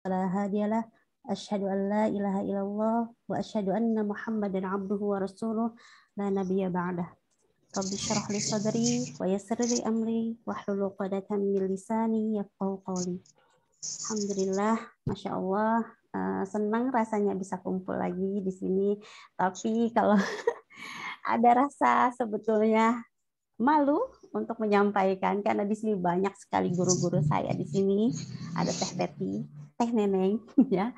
فلا هادي له أشهد أن لا إله إلا الله وأشهد أن محمدا عبده ورسوله لا نبي بعده رب اشرح لي صدري ويسر لي أمري واحلل عقدة من لساني يفقهوا قولي. Alhamdulillah, Masya Allah, senang rasanya bisa kumpul lagi di sini. Tapi kalau ada rasa sebetulnya malu untuk menyampaikan karena di sini banyak sekali guru-guru saya di sini. Ada Teh Teti, Teh Neneng, ya.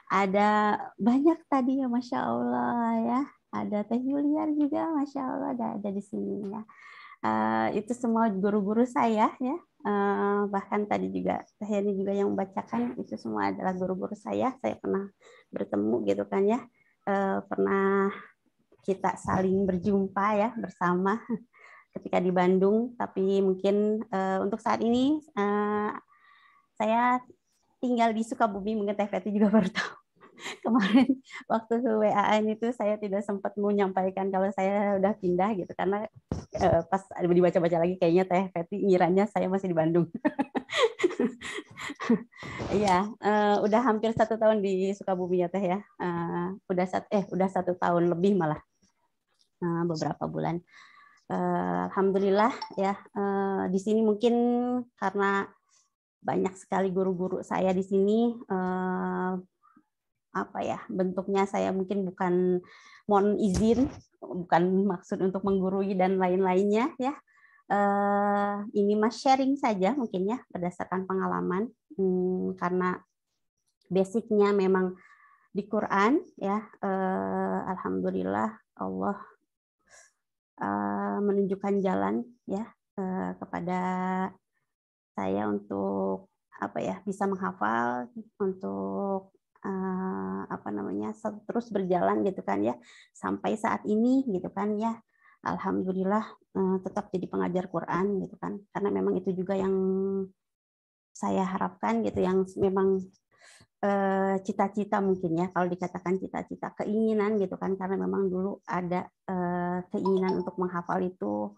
Ada banyak tadi ya, Masya Allah ya. Ada Teh Yuliar juga, Masya Allah ada di sini ya. Itu semua guru-guru saya ya. Bahkan tadi juga Teh Yani juga yang membacakan, itu semua adalah guru-guru saya. Saya pernah bertemu gitu kan ya. Pernah kita saling berjumpa ya bersama ketika di Bandung, tapi mungkin untuk saat ini saya tinggal di Sukabumi, mungkin Teh Feti juga baru tahu. Kemarin waktu WA-an itu saya tidak sempat mau menyampaikan kalau saya udah pindah gitu, karena pas dibaca-baca lagi kayaknya Teh Feti ngiranya saya masih di Bandung. Iya, udah hampir 1 tahun di Sukabumi ya Teh ya. Udah 1 tahun lebih malah, beberapa bulan. Alhamdulillah ya, di sini mungkin karena banyak sekali guru-guru saya di sini, apa ya, bentuknya saya mungkin bukan mohon izin, bukan maksud untuk menggurui dan lain-lainnya ya. Ini Mas sharing saja mungkin ya berdasarkan pengalaman, karena basicnya memang di Quran ya. Alhamdulillah Allah menunjukkan jalan ya kepada saya untuk apa ya, bisa menghafal, untuk apa namanya, terus berjalan gitu kan ya sampai saat ini gitu kan ya. Alhamdulillah tetap jadi pengajar Quran gitu kan, karena memang itu juga yang saya harapkan gitu, yang memang cita-cita mungkin ya, kalau dikatakan cita-cita, keinginan gitu kan, karena memang dulu ada keinginan untuk menghafal itu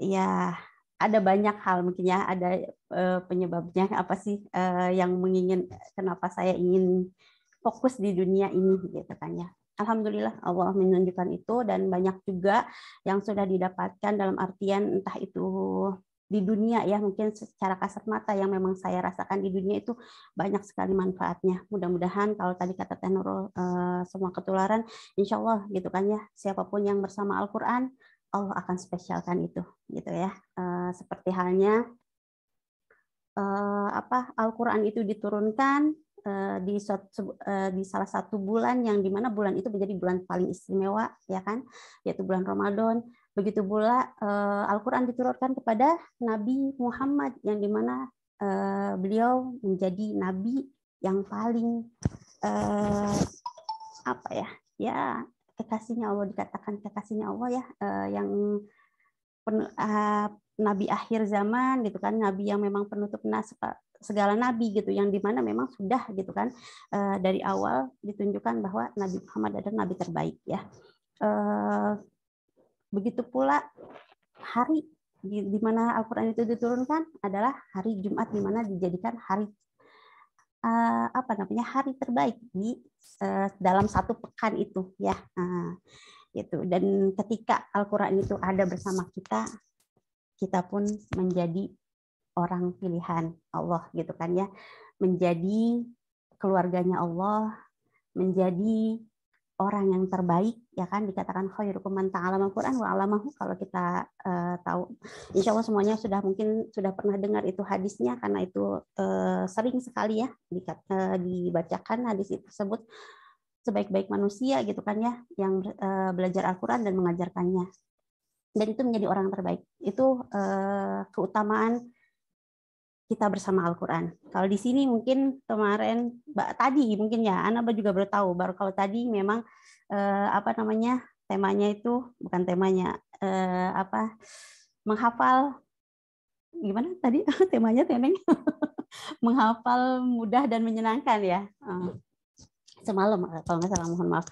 ya. Ada banyak hal mungkin ya, ada penyebabnya apa sih yang kenapa saya ingin fokus di dunia ini gitu kan ya. Alhamdulillah Allah menunjukkan itu, dan banyak juga yang sudah didapatkan dalam artian entah itu di dunia ya, mungkin secara kasat mata yang memang saya rasakan di dunia itu banyak sekali manfaatnya. Mudah-mudahan kalau tadi kata Teh Nurul semua ketularan, insya Allah gitu kan ya, siapapun yang bersama Al-Quran Allah akan spesialkan itu gitu ya. Seperti halnya Al-Quran itu diturunkan di salah satu bulan yang dimana bulan itu menjadi bulan paling istimewa ya kan, yaitu bulan Ramadan. Begitu pula Al-Quran diturunkan kepada Nabi Muhammad yang dimana beliau menjadi nabi yang paling apa ya kekasihnya Allah, dikatakan kekasihnya Allah ya, yang nabi akhir zaman gitu kan, nabi yang memang penutup segala nabi gitu, yang dimana memang sudah gitu kan dari awal ditunjukkan bahwa Nabi Muhammad adalah nabi terbaik ya. Begitu pula hari di mana Al-Quran itu diturunkan adalah hari Jumat, di mana dijadikan hari hari terbaik di dalam satu pekan itu ya. Gitu. Dan ketika Al-Quran itu ada bersama kita, kita pun menjadi orang pilihan Allah gitu kan ya, menjadi keluarganya Allah, menjadi orang yang terbaik ya kan, dikatakan khairukum man ta'allama al-Qur'an wa 'allamahu. Kalau kita tahu, insya Allah semuanya mungkin sudah pernah dengar itu hadisnya, karena itu sering sekali ya dibacakan hadis itu tersebut, sebaik-baik manusia gitu kan ya, yang belajar Al-Quran dan mengajarkannya, dan itu menjadi orang terbaik. Itu keutamaan kita bersama Al-Quran. Kalau di sini mungkin kemarin tadi mungkin ya, Ana juga baru tahu, baru kalau tadi memang temanya itu bukan temanya, menghafal gimana tadi temanya Teneng menghafal mudah dan menyenangkan ya. Semalam kalau nggak salah, mohon maaf.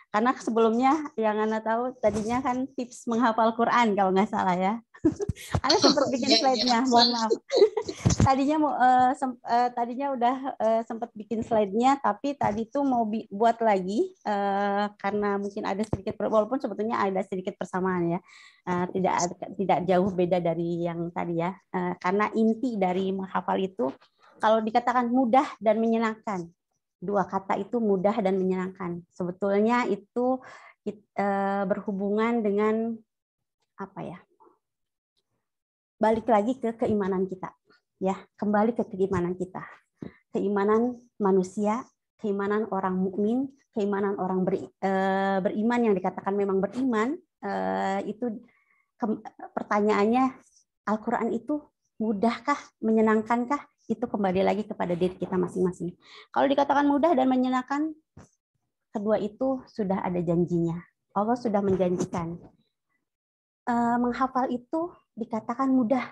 Karena sebelumnya yang Ana tahu tadinya kan tips menghafal Quran kalau nggak salah ya. Ana sempat bikin slide-nya, mohon maaf. Tadinya udah sempat bikin slide-nya, tapi tadi tuh mau buat lagi karena mungkin ada sedikit, walaupun sebetulnya ada sedikit persamaan ya, tidak jauh beda dari yang tadi ya, karena inti dari menghafal itu kalau dikatakan mudah dan menyenangkan, dua kata itu mudah dan menyenangkan, sebetulnya itu berhubungan dengan apa ya? Balik lagi ke keimanan kita. Ya, kembali ke keimanan kita. Keimanan manusia, keimanan orang mukmin, keimanan orang beriman yang dikatakan memang beriman, itu pertanyaannya, Al-Quran itu mudahkah, menyenangkankah? Itu kembali lagi kepada diri kita masing-masing. Kalau dikatakan mudah dan menyenangkan, kedua itu sudah ada janjinya. Allah sudah menjanjikan. Menghafal itu dikatakan mudah.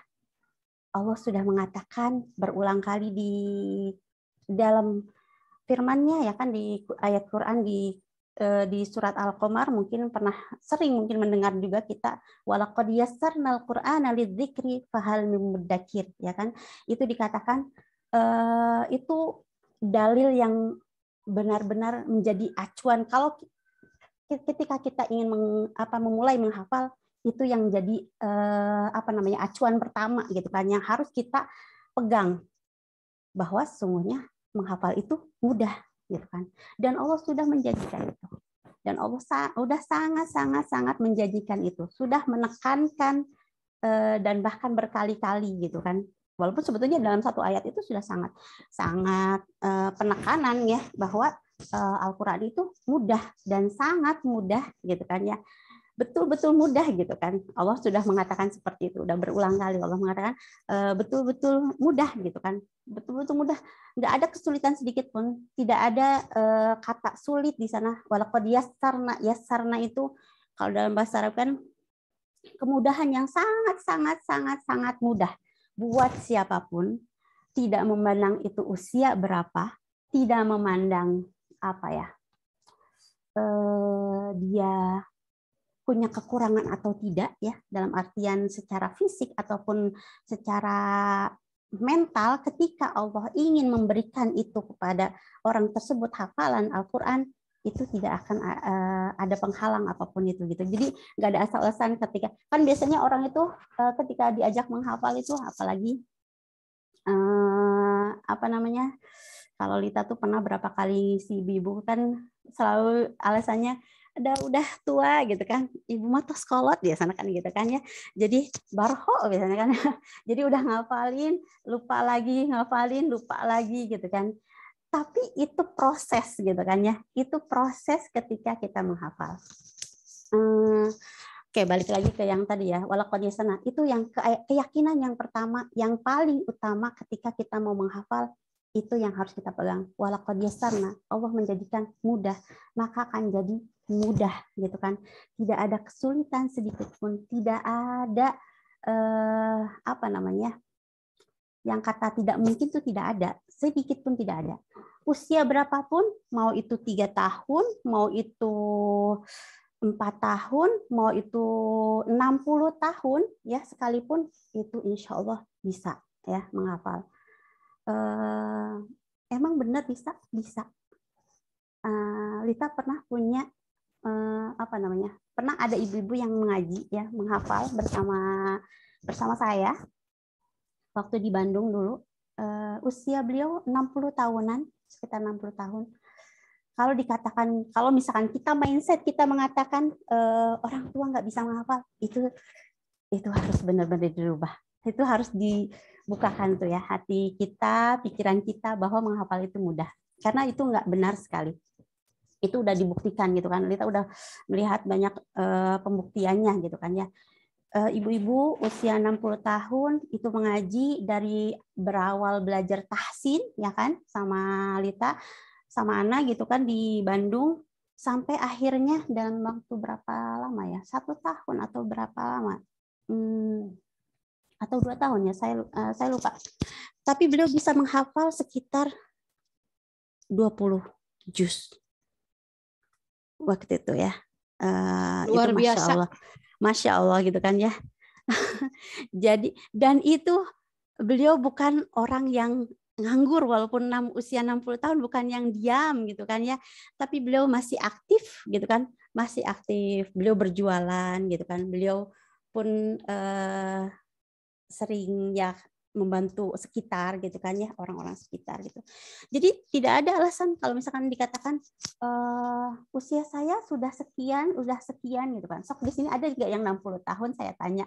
Allah sudah mengatakan berulang kali di dalam firman-Nya ya kan, di ayat Quran di surat Al-Qamar, mungkin pernah sering mungkin mendengar juga kita, walaqad yassarnal Qur'ana lidzikri fahal mim mudzakir, ya kan, itu dikatakan itu dalil yang benar-benar menjadi acuan kalau ketika kita ingin memulai menghafal, itu yang jadi acuan pertama gitu kan, yang harus kita pegang bahwa sesungguhnya menghafal itu mudah gitu kan, dan Allah sudah menjanjikan itu, dan Allah sudah sangat menjanjikan itu, sudah menekankan dan bahkan berkali-kali gitu kan, walaupun sebetulnya dalam satu ayat itu sudah sangat penekanan ya bahwa Al-Quran itu mudah dan sangat mudah gitu kan ya, betul-betul mudah gitu kan. Allah sudah mengatakan seperti itu, udah berulang kali Allah mengatakan betul-betul mudah gitu kan, betul-betul mudah, nggak ada kesulitan sedikit pun, tidak ada kata sulit di sana. Walaqad yassarna itu kalau dalam bahasa Arab kan kemudahan yang sangat mudah buat siapapun, tidak memandang itu usia berapa, tidak memandang apa ya, dia punya kekurangan atau tidak ya, dalam artian secara fisik ataupun secara mental, ketika Allah ingin memberikan itu kepada orang tersebut hafalan Al-Quran, itu tidak akan ada penghalang apapun itu gitu. Jadi nggak ada asal-asalan ketika, kan biasanya orang itu ketika diajak menghafal itu, apalagi kalau Lita tuh pernah berapa kali si ibu kan selalu alasannya udah tua gitu kan, ibu mah tos kolot biasanya kan gitu kan ya, jadi barho biasanya kan jadi udah ngafalin lupa lagi, ngafalin lupa lagi gitu kan, tapi itu proses gitu kan ya, itu proses ketika kita menghafal. Oke, balik lagi ke yang tadi ya, walaqad yassarna, itu yang keyakinan yang pertama, yang paling utama ketika kita mau menghafal, itu yang harus kita pegang. Walaqad yassarna, Allah menjadikan mudah, maka akan jadi mudah gitu kan. Tidak ada kesulitan sedikit pun, tidak ada yang kata tidak mungkin itu tidak ada, sedikit pun tidak ada. Usia berapapun, mau itu 3 tahun, mau itu 4 tahun, mau itu 60 tahun, ya sekalipun, itu insya Allah bisa ya menghafal. Emang benar bisa? Bisa. Lita pernah punya pernah ada ibu-ibu yang mengaji ya, menghafal bersama saya waktu di Bandung dulu. Usia beliau 60 tahunan, sekitar 60 tahun. Kalau dikatakan, kalau misalkan kita mindset kita mengatakan orang tua nggak bisa menghafal, itu harus benar-benar dirubah. Itu harus dibukakan tuh ya hati kita, pikiran kita bahwa menghafal itu mudah. Karena itu nggak benar sekali. Itu udah dibuktikan gitu kan. Kita udah melihat banyak pembuktiannya gitu kan ya. Ibu-ibu usia 60 tahun itu mengaji dari berawal belajar tahsin ya kan sama Lita sama Ana gitu kan di Bandung, sampai akhirnya dalam waktu berapa lama ya, 1 tahun atau berapa lama, atau 2 tahun ya, saya lupa, tapi beliau bisa menghafal sekitar 20 juz. waktu itu ya. Itu Luar biasa. Masya Allah gitu kan ya. Jadi dan itu beliau bukan orang yang nganggur walaupun usia 60 tahun, bukan yang diam gitu kan ya, tapi beliau masih aktif gitu kan, masih aktif, beliau berjualan gitu kan, beliau pun sering ya membantu sekitar gitu kan ya, orang-orang sekitar gitu. Jadi tidak ada alasan kalau misalkan dikatakan usia saya sudah sekian gitu kan. Sok di sini ada juga yang 60 tahun, saya tanya.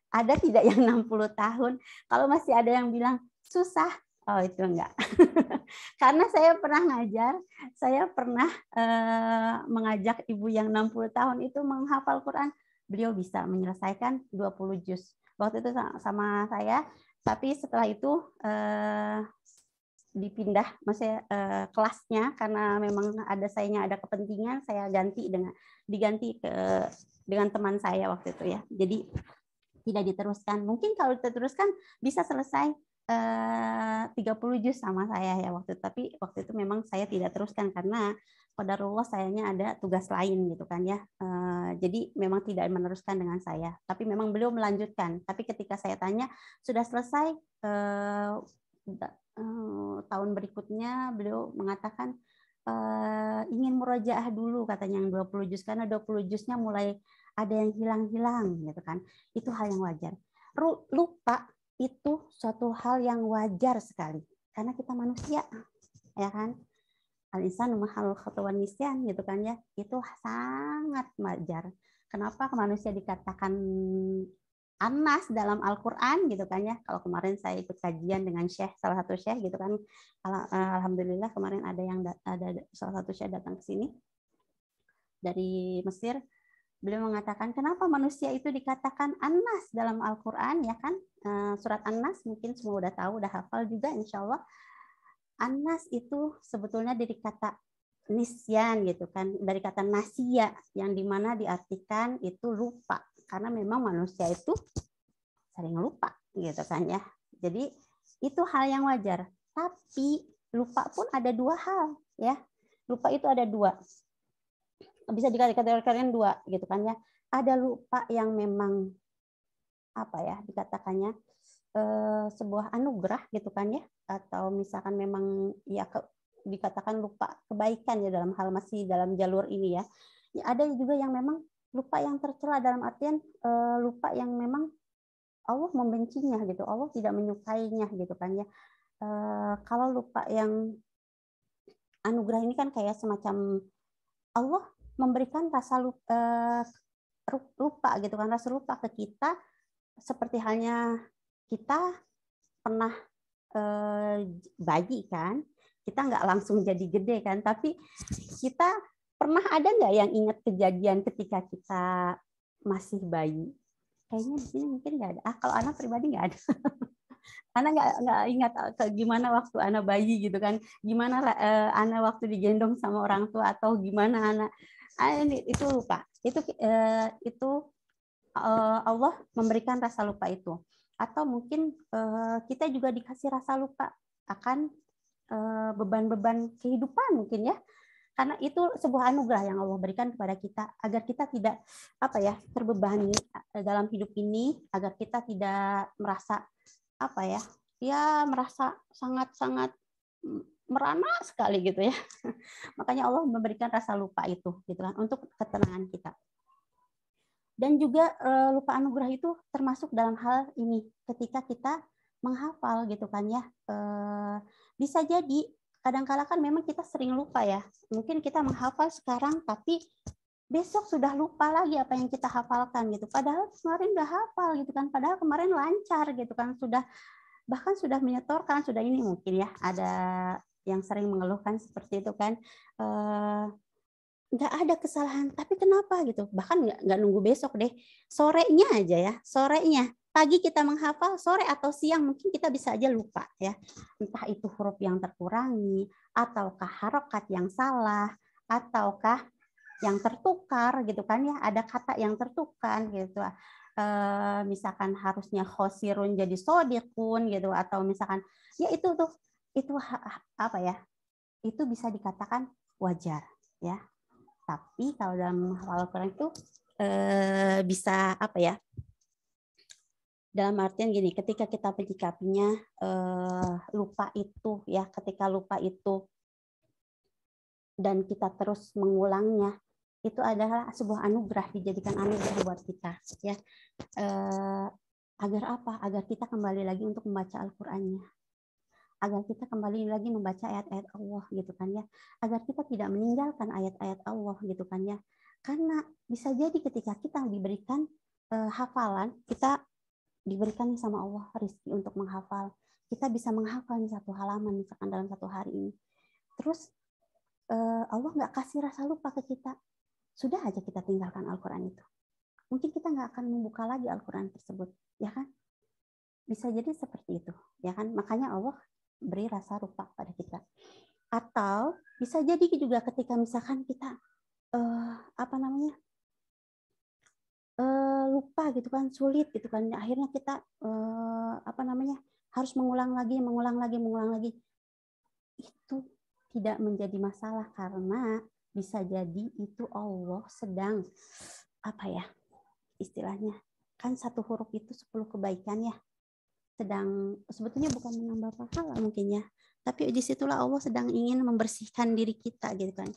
Ada tidak yang 60 tahun? Kalau masih ada yang bilang susah, oh itu enggak. Karena saya pernah ngajar, saya pernah mengajak ibu yang 60 tahun itu menghafal Quran. Beliau bisa menyelesaikan 20 juz. Waktu itu sama saya, tapi setelah itu dipindah maksudnya kelasnya karena memang sayanya ada kepentingan, saya diganti dengan teman saya waktu itu ya. Jadi tidak diteruskan. Mungkin kalau diteruskan bisa selesai 30 juz sama saya ya waktu itu. Tapi waktu itu memang saya tidak teruskan karena qadarullah sayanya ada tugas lain gitu kan ya. Jadi memang tidak meneruskan dengan saya. Tapi memang beliau melanjutkan. Tapi ketika saya tanya sudah selesai tahun berikutnya beliau mengatakan ingin murojaah dulu katanya yang 20 juz karena 20 juznya mulai ada yang hilang-hilang gitu kan. Itu hal yang wajar. Lupa itu suatu hal yang wajar sekali karena kita manusia ya kan. Al-insanu mahalul khata wan nisyan gitu kan ya. Itu sangat wajar. Kenapa manusia dikatakan Anas dalam Al-Quran gitu kan ya. Kalau kemarin saya ikut kajian dengan Syekh, salah satu Syekh gitu kan. Alhamdulillah kemarin ada salah satu Syekh datang ke sini dari Mesir. Beliau mengatakan kenapa manusia itu dikatakan Anas dalam Al-Quran ya kan. Surat An-Nas mungkin semua udah tahu, udah hafal juga insya Allah. Anas itu sebetulnya dari kata nisyan gitu kan, dari kata nasia yang dimana diartikan itu lupa karena memang manusia itu sering lupa gitu kan ya. Jadi itu hal yang wajar. Tapi lupa pun ada dua hal ya. Lupa itu ada dua. Bisa dikategorikan dua gitu kan ya. Ada lupa yang memang apa ya dikatakannya sebuah anugerah gitu kan ya, atau misalkan memang ya dikatakan lupa kebaikan ya dalam hal masih dalam jalur ini ya. Ya ada juga yang memang lupa yang tercela dalam artian lupa yang memang Allah membencinya gitu, Allah tidak menyukainya gitu kan ya. Kalau lupa yang anugerah ini kan kayak semacam Allah memberikan rasa lupa gitu kan, rasa lupa ke kita seperti halnya kita pernah bayi kan, kita nggak langsung jadi gede kan, tapi kita pernah ada nggak yang ingat kejadian ketika kita masih bayi? Kayaknya di sini mungkin nggak ada. Kalau anak pribadi nggak ada. Anak nggak ingat gimana waktu anak bayi gitu kan, gimana anak waktu digendong sama orang tua atau gimana anak itu lupa. Itu Allah memberikan rasa lupa itu. Atau mungkin kita juga dikasih rasa lupa akan beban-beban kehidupan mungkin ya. Karena itu sebuah anugerah yang Allah berikan kepada kita agar kita tidak terbebani dalam hidup ini, agar kita tidak merasa merasa sangat-sangat merana sekali gitu ya. Makanya Allah memberikan rasa lupa itu gitu kan untuk ketenangan kita. Dan juga lupa anugerah itu termasuk dalam hal ini ketika kita menghafal gitu kan ya. Bisa jadi kadang-kala kan memang kita sering lupa ya. Mungkin kita menghafal sekarang tapi besok sudah lupa lagi apa yang kita hafalkan gitu. Padahal kemarin udah hafal gitu kan. Padahal kemarin lancar gitu kan. Bahkan sudah menyetorkan, sudah ini mungkin ya. Ada yang sering mengeluhkan seperti itu kan. Nggak ada kesalahan, tapi kenapa gitu? Bahkan nggak nunggu besok deh. Sorenya aja ya, sorenya. Pagi kita menghafal, sore atau siang mungkin kita bisa aja lupa ya. Entah itu huruf yang terkurangi, ataukah harokat yang salah, ataukah yang tertukar gitu kan ya. Ada kata yang tertukar gitu. Misalkan harusnya khosirun jadi sodikun gitu, atau misalkan ya itu apa ya? Itu bisa dikatakan wajar ya. Tapi kalau dalam menghafal Al-Quran itu bisa apa ya? Dalam artian gini, ketika kita menyikapinya lupa itu ya, ketika lupa itu dan kita terus mengulangnya, itu adalah sebuah anugerah, dijadikan anugerah buat kita ya. Agar apa? Agar kita kembali lagi untuk membaca Al-Qur'annya. Agar kita kembali lagi membaca ayat-ayat Allah gitu kan ya. Agar kita tidak meninggalkan ayat-ayat Allah gitu kan ya. Karena bisa jadi ketika kita diberikan hafalan, kita diberikan sama Allah rezeki untuk menghafal. Kita bisa menghafal satu halaman misalkan dalam satu hari ini. Terus Allah nggak kasih rasa lupa ke kita. Sudah aja kita tinggalkan Al-Quran itu. Mungkin kita nggak akan membuka lagi Al-Quran tersebut, ya kan? Bisa jadi seperti itu, ya kan? Makanya Allah beri rasa lupa pada kita. Atau bisa jadi juga ketika misalkan kita lupa gitu kan, sulit gitu kan, akhirnya kita harus mengulang lagi. Itu tidak menjadi masalah karena bisa jadi itu Allah sedang istilahnya kan satu huruf itu 10 kebaikan ya, sedang sebetulnya bukan menambah pahala mungkin ya, tapi disitulah Allah sedang ingin membersihkan diri kita gitu kan,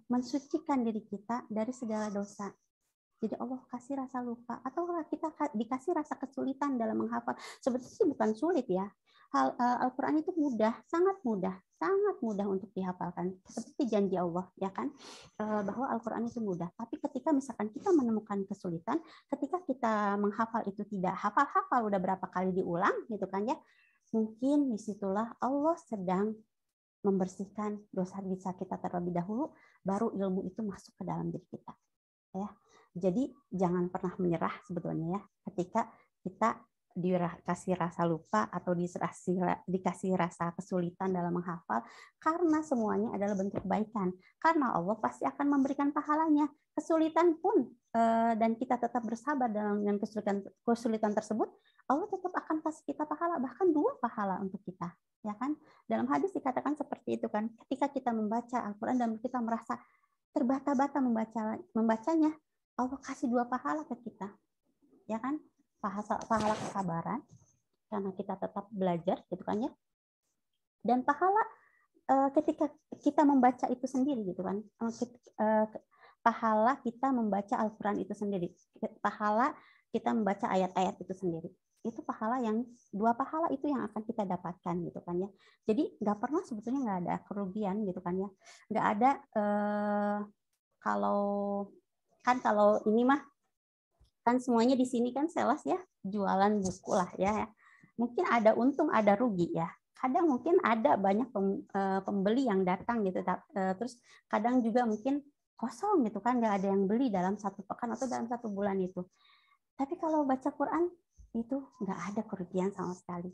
mensucikan diri kita dari segala dosa. Jadi Allah kasih rasa lupa atau kita dikasih rasa kesulitan dalam menghafal. Sebetulnya bukan sulit ya. Al-Quran itu sangat mudah untuk dihafalkan. Seperti janji Allah ya kan, bahwa Al-Quran itu mudah. Tapi ketika misalkan kita menemukan kesulitan, ketika kita menghafal itu tidak hafal udah berapa kali diulang gitu kan ya, mungkin disitulah Allah sedang membersihkan dosa-dosa kita terlebih dahulu, baru ilmu itu masuk ke dalam diri kita. Ya. Jadi jangan pernah menyerah sebetulnya ya, ketika kita dikasih rasa lupa atau dikasih rasa kesulitan dalam menghafal, karena semuanya adalah bentuk kebaikan. Karena Allah pasti akan memberikan pahalanya. Kesulitan pun dan kita tetap bersabar dengan kesulitan tersebut, Allah tetap akan kasih kita pahala, bahkan 2 pahala untuk kita, ya kan? Dalam hadis dikatakan seperti itu kan, ketika kita membaca Al-Qur'an dan kita merasa terbata-bata membacanya, Allah kasih 2 pahala ke kita, ya kan? Pahala kesabaran karena kita tetap belajar gitu kan ya, dan pahala ketika kita membaca itu sendiri gitu kan, pahala kita membaca Al-Quran itu sendiri, pahala kita membaca ayat-ayat itu sendiri, itu pahala yang 2 pahala itu yang akan kita dapatkan gitu kan ya. Jadi nggak pernah sebetulnya nggak ada kerugian gitu kan ya, nggak ada kalau ini mah kan semuanya di sini kan sales ya, jualan buku lah ya. Mungkin ada untung ada rugi ya. Kadang mungkin ada banyak pembeli yang datang gitu, terus kadang juga mungkin kosong gitu kan, nggak ada yang beli dalam 1 pekan atau dalam 1 bulan itu. Tapi kalau baca Quran itu nggak ada kerugian sama sekali.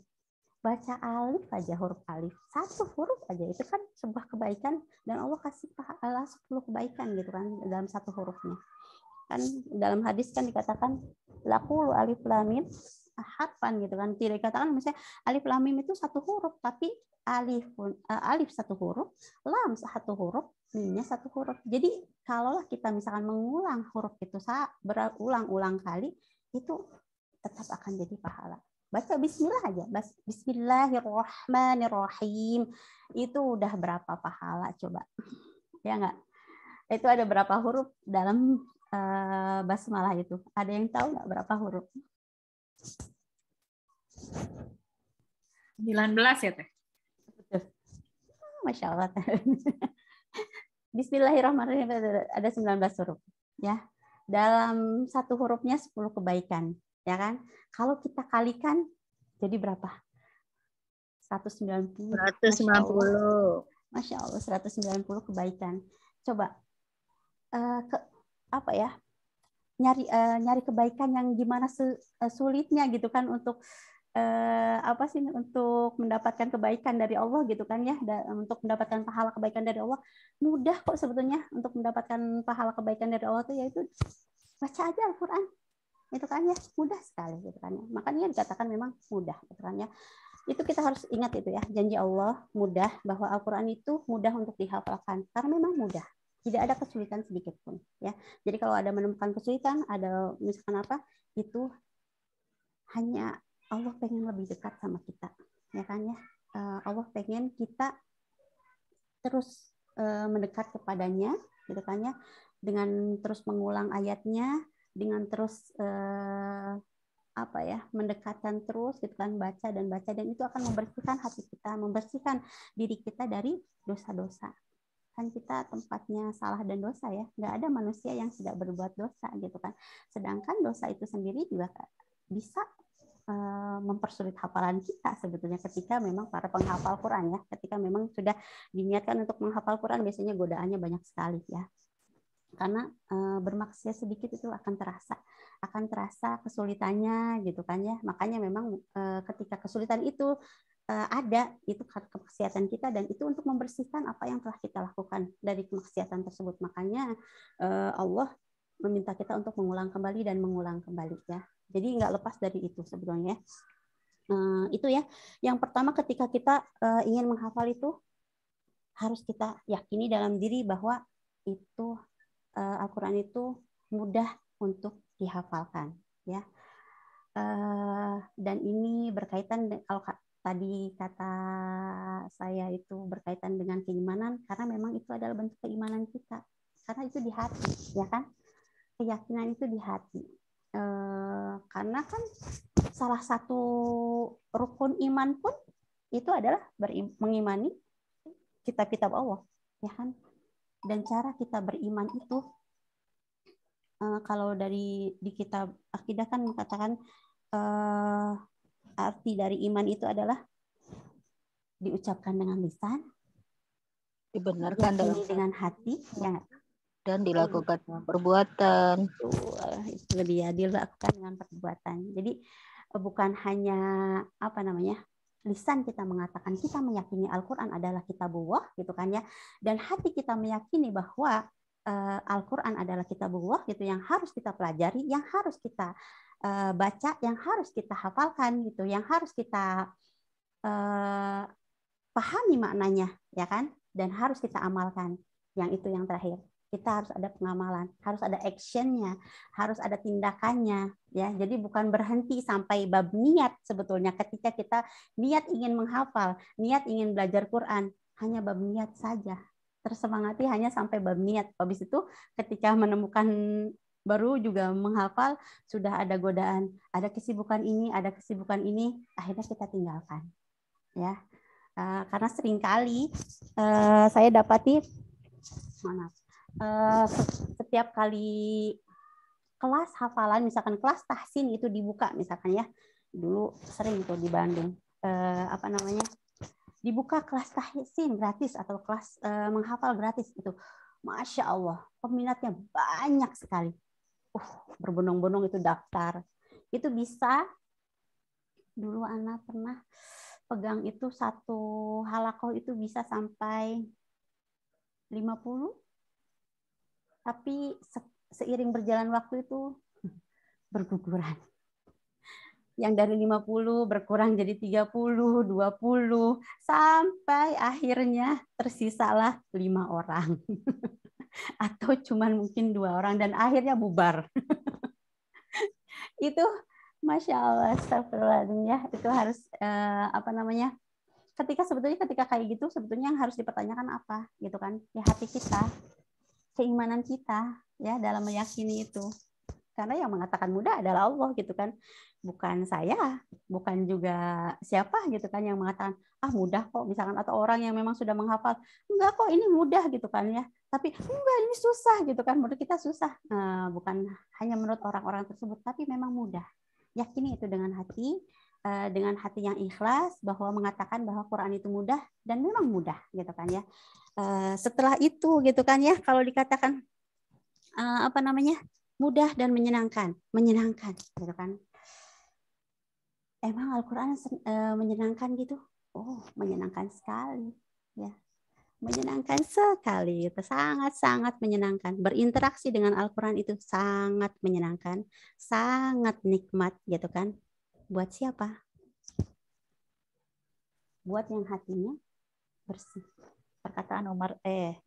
Baca alif aja, huruf alif, 1 huruf aja itu kan sebuah kebaikan, dan Allah kasih pahala 10 kebaikan gitu kan dalam 1 hurufnya. Kan dalam hadis kan dikatakan laqulu alif lam mim harfan gitu kan, tidak dikatakan misalnya alif lam mim itu 1 huruf, tapi alif 1 huruf, lam 1 huruf, mimnya 1 huruf. Jadi kalaulah kita misalkan mengulang huruf itu berulang-ulang kali, itu tetap akan jadi pahala. Baca bismillah aja, bismillahirrahmanirrahim, itu udah berapa pahala coba, ya nggak? Itu ada berapa huruf dalam basmalah itu? Ada yang tahu nggak berapa huruf? 19 ya Teh? Masya Allah. Bismillahirrahmanirrahim ada 19 huruf ya. Dalam 1 hurufnya 10 kebaikan, ya kan? Kalau kita kalikan jadi berapa? 190. 190. Masya Allah, 190 kebaikan. Coba nyari kebaikan yang gimana sulitnya gitu kan untuk untuk mendapatkan kebaikan dari Allah gitu kan ya, untuk mendapatkan pahala kebaikan dari Allah. Mudah kok sebetulnya untuk mendapatkan pahala kebaikan dari Allah itu, yaitu baca aja Al-Quran itu kan ya, mudah sekali gitu kan ya. Makanya dikatakan memang mudah gitu kan ya. Itu kita harus ingat itu ya, janji Allah mudah, bahwa Al-Quran itu mudah untuk dihafalkan karena memang mudah. Tidak ada kesulitan sedikit pun, ya. Jadi kalau ada menemukan kesulitan, ada misalkan apa, itu hanya Allah pengen lebih dekat sama kita, ya kan ya. Allah pengen kita terus mendekat kepadanya, gitu kan ya, dengan terus mengulang ayatnya, dengan terus apa ya, mendekatkan terus gitu kan, baca dan itu akan membersihkan hati kita, membersihkan diri kita dari dosa-dosa. Kan kita tempatnya salah dan dosa ya, nggak ada manusia yang tidak berbuat dosa gitu kan. Sedangkan dosa itu sendiri juga bisa mempersulit hafalan kita sebetulnya ketika memang para penghafal Quran ya, ketika memang sudah diniatkan untuk menghafal Quran, biasanya godaannya banyak sekali ya. Karena bermaksiat sedikit itu akan terasa kesulitannya gitu kan ya. Makanya memang ketika kesulitan itu ada, itu kemaksiatan kita, dan itu untuk membersihkan apa yang telah kita lakukan dari kemaksiatan tersebut. Makanya Allah meminta kita untuk mengulang kembali dan mengulang kembali ya. Jadi nggak lepas dari itu sebetulnya. Itu ya. Yang pertama ketika kita ingin menghafal itu harus kita yakini dalam diri bahwa itu Al-Quran itu mudah untuk dihafalkan ya. Dan ini berkaitan, kalau tadi kata saya itu berkaitan dengan keimanan, karena memang itu adalah bentuk keimanan kita, karena itu di hati ya kan, keyakinan itu di hati. Karena kan salah satu rukun iman pun itu adalah mengimani kitab-kitab Allah ya kan. Dan cara kita beriman itu kalau di kitab akidah kan mengatakan arti dari iman itu adalah diucapkan dengan lisan, Dibenarkan dalam dengan hati, ya, dan dilakukan dengan perbuatan. Itu lebih ya, dilakukan dengan perbuatan. Jadi bukan hanya apa namanya, lisan kita mengatakan kita meyakini Al-Quran adalah kitabullah gitu kan ya, dan hati kita meyakini bahwa Al-Quran adalah kitabullah gitu, yang harus kita pelajari, yang harus kita baca, yang harus kita hafalkan gitu, yang harus kita pahami maknanya ya kan, dan harus kita amalkan. Yang itu yang terakhir, kita harus ada pengamalan, harus ada actionnya, harus ada tindakannya ya. Jadi bukan berhenti sampai bab niat sebetulnya. Ketika kita niat ingin menghafal, niat ingin belajar Quran, hanya bab niat saja, tersemangati hanya sampai bab niat. Habis itu ketika menemukan baru juga menghafal, sudah ada godaan, ada kesibukan ini, akhirnya kita tinggalkan ya. Karena seringkali saya dapati setiap kali kelas hafalan, misalkan kelas tahsin itu dibuka misalkan ya, dulu sering tuh di Bandung dibuka kelas tahsin gratis atau kelas menghafal gratis itu, Masya Allah peminatnya banyak sekali, berbondong-bondong itu daftar. Itu bisa, dulu anak pernah pegang itu satu halakoh itu bisa sampai 50, tapi seiring berjalan waktu itu berguguran. Yang dari 50 berkurang jadi 30, 20, sampai akhirnya tersisalah 5 orang. Atau cuman mungkin 2 orang, dan akhirnya bubar. Itu Masya Allah, astagfirullahaladzim ya, itu harus ketika kayak gitu sebetulnya yang harus dipertanyakan apa gitu kan ya, hati kita, keimanan kita ya dalam meyakini itu. Karena yang mengatakan mudah adalah Allah gitu kan, bukan saya, bukan juga siapa gitu kan yang mengatakan mudah kok misalkan, atau orang yang memang sudah menghafal, enggak kok ini mudah gitu kan ya, tapi enggak ini susah gitu kan, menurut kita susah. Bukan hanya menurut orang-orang tersebut, tapi memang mudah. Yakini itu dengan hati yang ikhlas, bahwa mengatakan bahwa Quran itu mudah, dan memang mudah gitu kan ya. Setelah itu gitu kan ya, kalau dikatakan mudah dan menyenangkan gitu kan. Emang Al-Quran menyenangkan gitu? Oh, menyenangkan sekali ya. Menyenangkan sekali, itu sangat-sangat menyenangkan. Berinteraksi dengan Al-Quran itu sangat menyenangkan, sangat nikmat gitu kan. Buat siapa? Buat yang hatinya bersih. Perkataan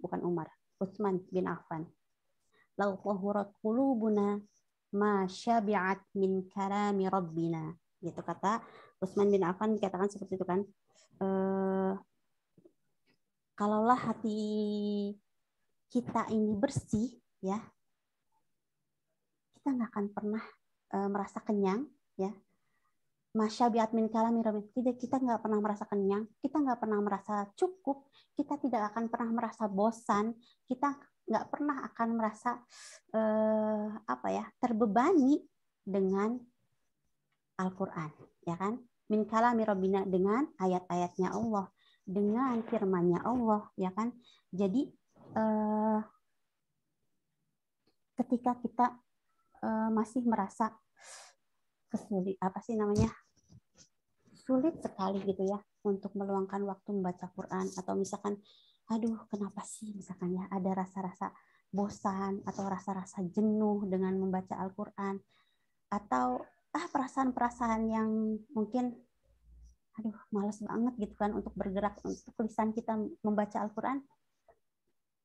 bukan Umar. Utsman bin Affan. Lau tahurat qulubuna ma syabi'at min kalami rabbina. Gitu kata Utsman bin Affan, dikatakan seperti itu kan. Kalaulah hati kita ini bersih, ya, kita nggak akan pernah merasa kenyang, ya. Masyabiat min kalami rabbina. Kita nggak pernah merasa kenyang, kita nggak pernah merasa cukup, kita tidak akan pernah merasa bosan, kita nggak pernah akan merasa terbebani dengan Al-Quran, ya kan? Min kalami rabbina, dengan ayat-ayatnya Allah, dengan firman-Nya Allah, ya kan? Jadi ketika kita masih merasa sulit sekali gitu ya untuk meluangkan waktu membaca Quran, atau misalkan aduh kenapa sih misalkan ya ada rasa-rasa bosan atau rasa-rasa jenuh dengan membaca Al-Quran, atau perasaan-perasaan yang mungkin aduh malas banget gitu kan untuk bergerak untuk lisan kita membaca Al-Quran,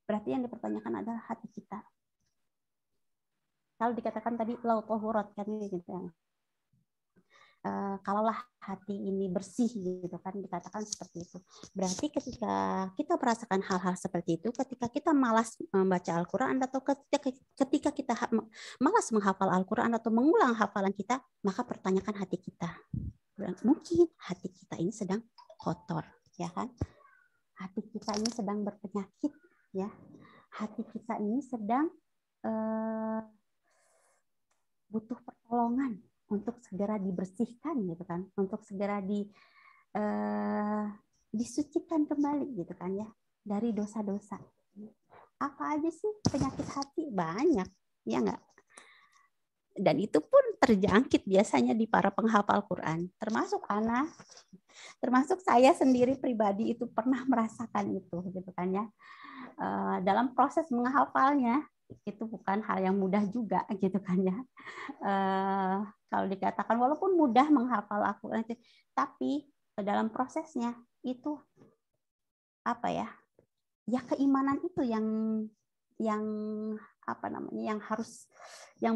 berarti yang dipertanyakan adalah hati kita. Kalau dikatakan tadi lau tahurat kan gitu ya. Kalaulah hati ini bersih gitu kan, dikatakan seperti itu. Berarti ketika kita merasakan hal-hal seperti itu, ketika kita malas membaca Al-Quran atau ketika kita malas menghafal Al-Quran atau mengulang hafalan kita, maka pertanyakan hati kita. Mungkin hati kita ini sedang kotor, ya kan? Hati kita ini sedang berpenyakit, ya. Hati kita ini sedang butuh pertolongan untuk segera dibersihkan gitu kan, untuk segera disucikan kembali gitu kan ya dari dosa-dosa. Apa aja sih penyakit hati? Banyak, ya enggak? Dan itu pun terjangkit biasanya di para penghafal Quran, termasuk anak, termasuk saya sendiri pribadi itu pernah merasakan itu gitu kan ya. Dalam proses menghafalnya itu bukan hal yang mudah juga gitu kan ya. Kalau dikatakan walaupun mudah menghafal Al-Quran, tapi dalam prosesnya itu ya keimanan itu yang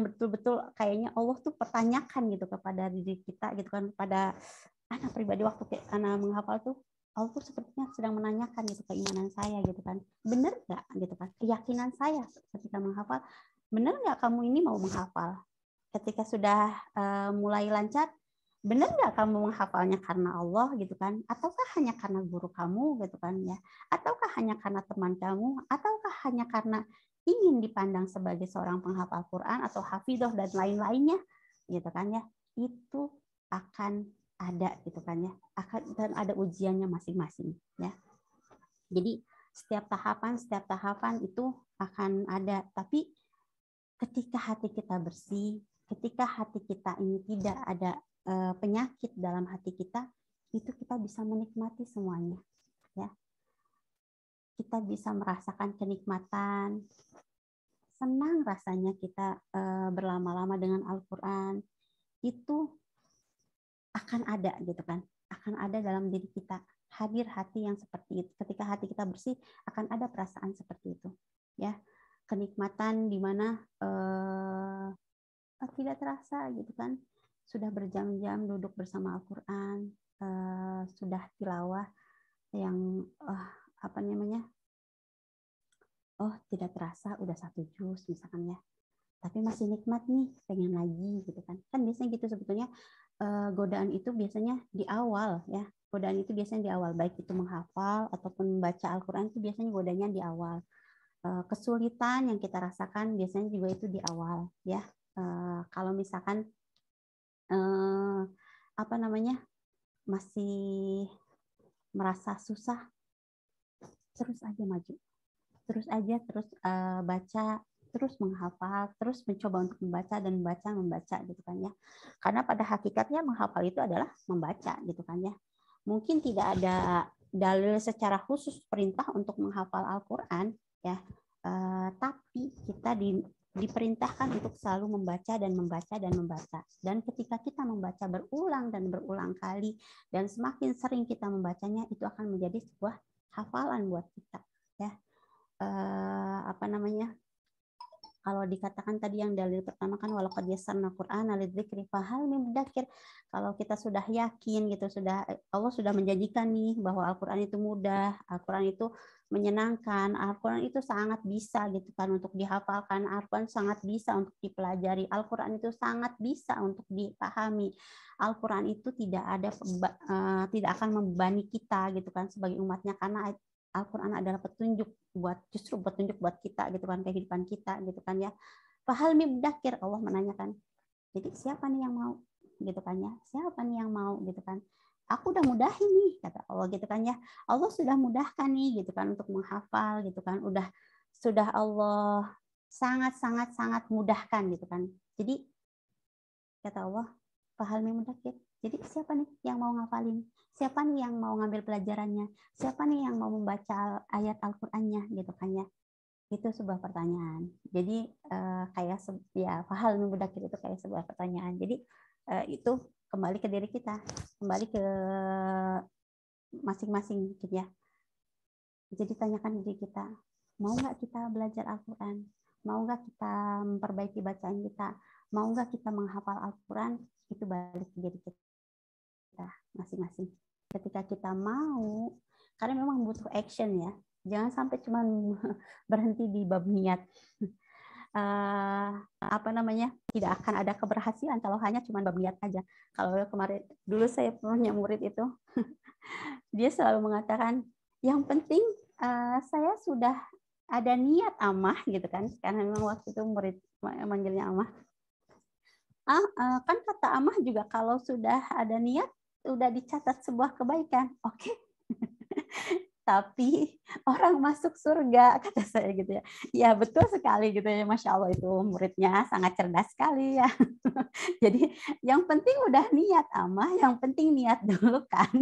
betul-betul kayaknya Allah tuh pertanyakan gitu kepada diri kita gitu kan, pada anak pribadi waktu anak menghafal tuh Allah tuh sepertinya sedang menanyakan gitu keimanan saya gitu kan, benar nggak gitu kan, keyakinan saya ketika menghafal, benar nggak kamu ini mau menghafal, ketika sudah mulai lancar, benar nggak kamu menghafalnya karena Allah gitu kan, ataukah hanya karena guru kamu gitu kan ya, ataukah hanya karena teman kamu, ataukah hanya karena ingin dipandang sebagai seorang penghafal Quran atau hafidhoh dan lain-lainnya gitu kan ya, itu akan ada gitu kan ya, dan ada ujiannya masing-masing ya. Jadi setiap tahapan itu akan ada, tapi ketika hati kita bersih, ketika hati kita ini tidak ada penyakit dalam hati kita, itu kita bisa menikmati semuanya ya. Kita bisa merasakan kenikmatan, senang rasanya kita berlama-lama dengan Al-Quran, itu akan ada gitu kan, akan ada dalam diri kita, hadir hati yang seperti itu. Ketika hati kita bersih, akan ada perasaan seperti itu ya, kenikmatan di mana tidak terasa gitu kan, sudah berjam-jam duduk bersama Al-Quran, sudah tilawah yang tidak terasa udah 1 juz misalkan ya, tapi masih nikmat nih, pengen lagi gitu kan. Kan biasanya gitu sebetulnya, godaan itu biasanya di awal ya. Godaan itu biasanya di awal, baik itu menghafal ataupun membaca Al-Quran, itu biasanya godanya di awal. Kesulitan yang kita rasakan biasanya juga itu di awal ya. Kalau misalkan masih merasa susah, terus aja maju, terus baca, terus menghafal, terus mencoba untuk membaca dan membaca gitu kan ya. Karena pada hakikatnya menghafal itu adalah membaca gitu kan ya. Mungkin tidak ada dalil secara khusus perintah untuk menghafal Al-Quran ya, tapi kita diperintahkan untuk selalu membaca dan membaca dan membaca. Dan ketika kita membaca berulang dan berulang kali, dan semakin sering kita membacanya, itu akan menjadi sebuah hafalan buat kita ya. namanya, kalau dikatakan tadi yang dalil pertama kan walaqad yassarna Qur'ana lidzikri fahal min mudzakir. Kalau kita sudah yakin gitu, Allah sudah menjanjikan nih bahwa Al-Qur'an itu mudah, Al-Qur'an itu menyenangkan, Al-Qur'an itu sangat bisa gitu kan untuk dihafalkan, Al-Qur'an sangat bisa untuk dipelajari, Al-Qur'an itu sangat bisa untuk dipahami. Al-Qur'an itu tidak akan membebani kita gitu kan sebagai umatnya, karena Al-Quran adalah justru petunjuk buat kita gitu kan, kehidupan kita gitu kan ya. Fahal mudakir, Allah menanyakan. Jadi siapa nih yang mau gitu kan ya? Siapa nih yang mau gitu kan? Aku udah mudahin nih kata Allah gitu kan ya. Allah sudah mudahkan nih gitu kan untuk menghafal gitu kan. Sudah Allah sangat mudahkan gitu kan. Jadi kata Allah, fahal mudakir. Jadi siapa nih yang mau ngafalin? Siapa nih yang mau ngambil pelajarannya? Siapa nih yang mau membaca ayat Al-Qur'annya gitu kan ya? Itu sebuah pertanyaan. Jadi kayak ya fahal mudakir itu kayak sebuah pertanyaan. Jadi itu kembali ke diri kita, kembali ke masing-masing gitu ya. Jadi tanyakan diri kita, mau nggak kita belajar Al-Qur'an? Mau nggak kita memperbaiki bacaan kita? Mau nggak kita menghafal Al-Qur'an? Itu balik ke diri kita masing-masing. Ketika kita mau, karena memang butuh action ya, jangan sampai cuma berhenti di bab niat. Tidak akan ada keberhasilan kalau hanya cuma bab niat aja. Kalau kemarin dulu saya punya murid itu, dia selalu mengatakan, yang penting saya sudah ada niat amah gitu kan, karena memang waktu itu murid manggilnya amah. Kan kata amah juga kalau sudah ada niat udah dicatat sebuah kebaikan, oke. Tapi orang masuk surga, kata saya gitu ya. Ya betul sekali gitu ya, Masya Allah itu muridnya sangat cerdas sekali ya. Jadi yang penting udah niat amah, yang penting niat dulu kan.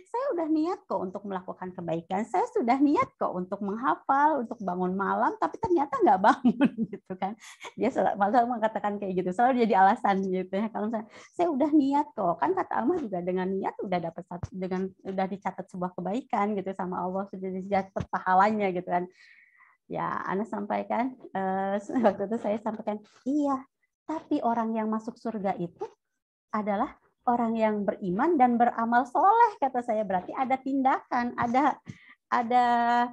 Saya udah niat kok untuk melakukan kebaikan, saya sudah niat kok untuk menghafal, untuk bangun malam, tapi ternyata nggak bangun gitu kan. Dia malah mengatakan kayak gitu, selalu jadi alasan gitu ya. Kalau saya udah niat kok, kan kata amah juga dengan niat udah dapat udah dicatat sebuah kebaikan gitu sama Allah, sudah dicatat pahalanya gitu kan. Ya, Ana sampaikan, waktu itu saya sampaikan, iya, tapi orang yang masuk surga itu adalah orang yang beriman dan beramal soleh, kata saya. Berarti ada tindakan, ada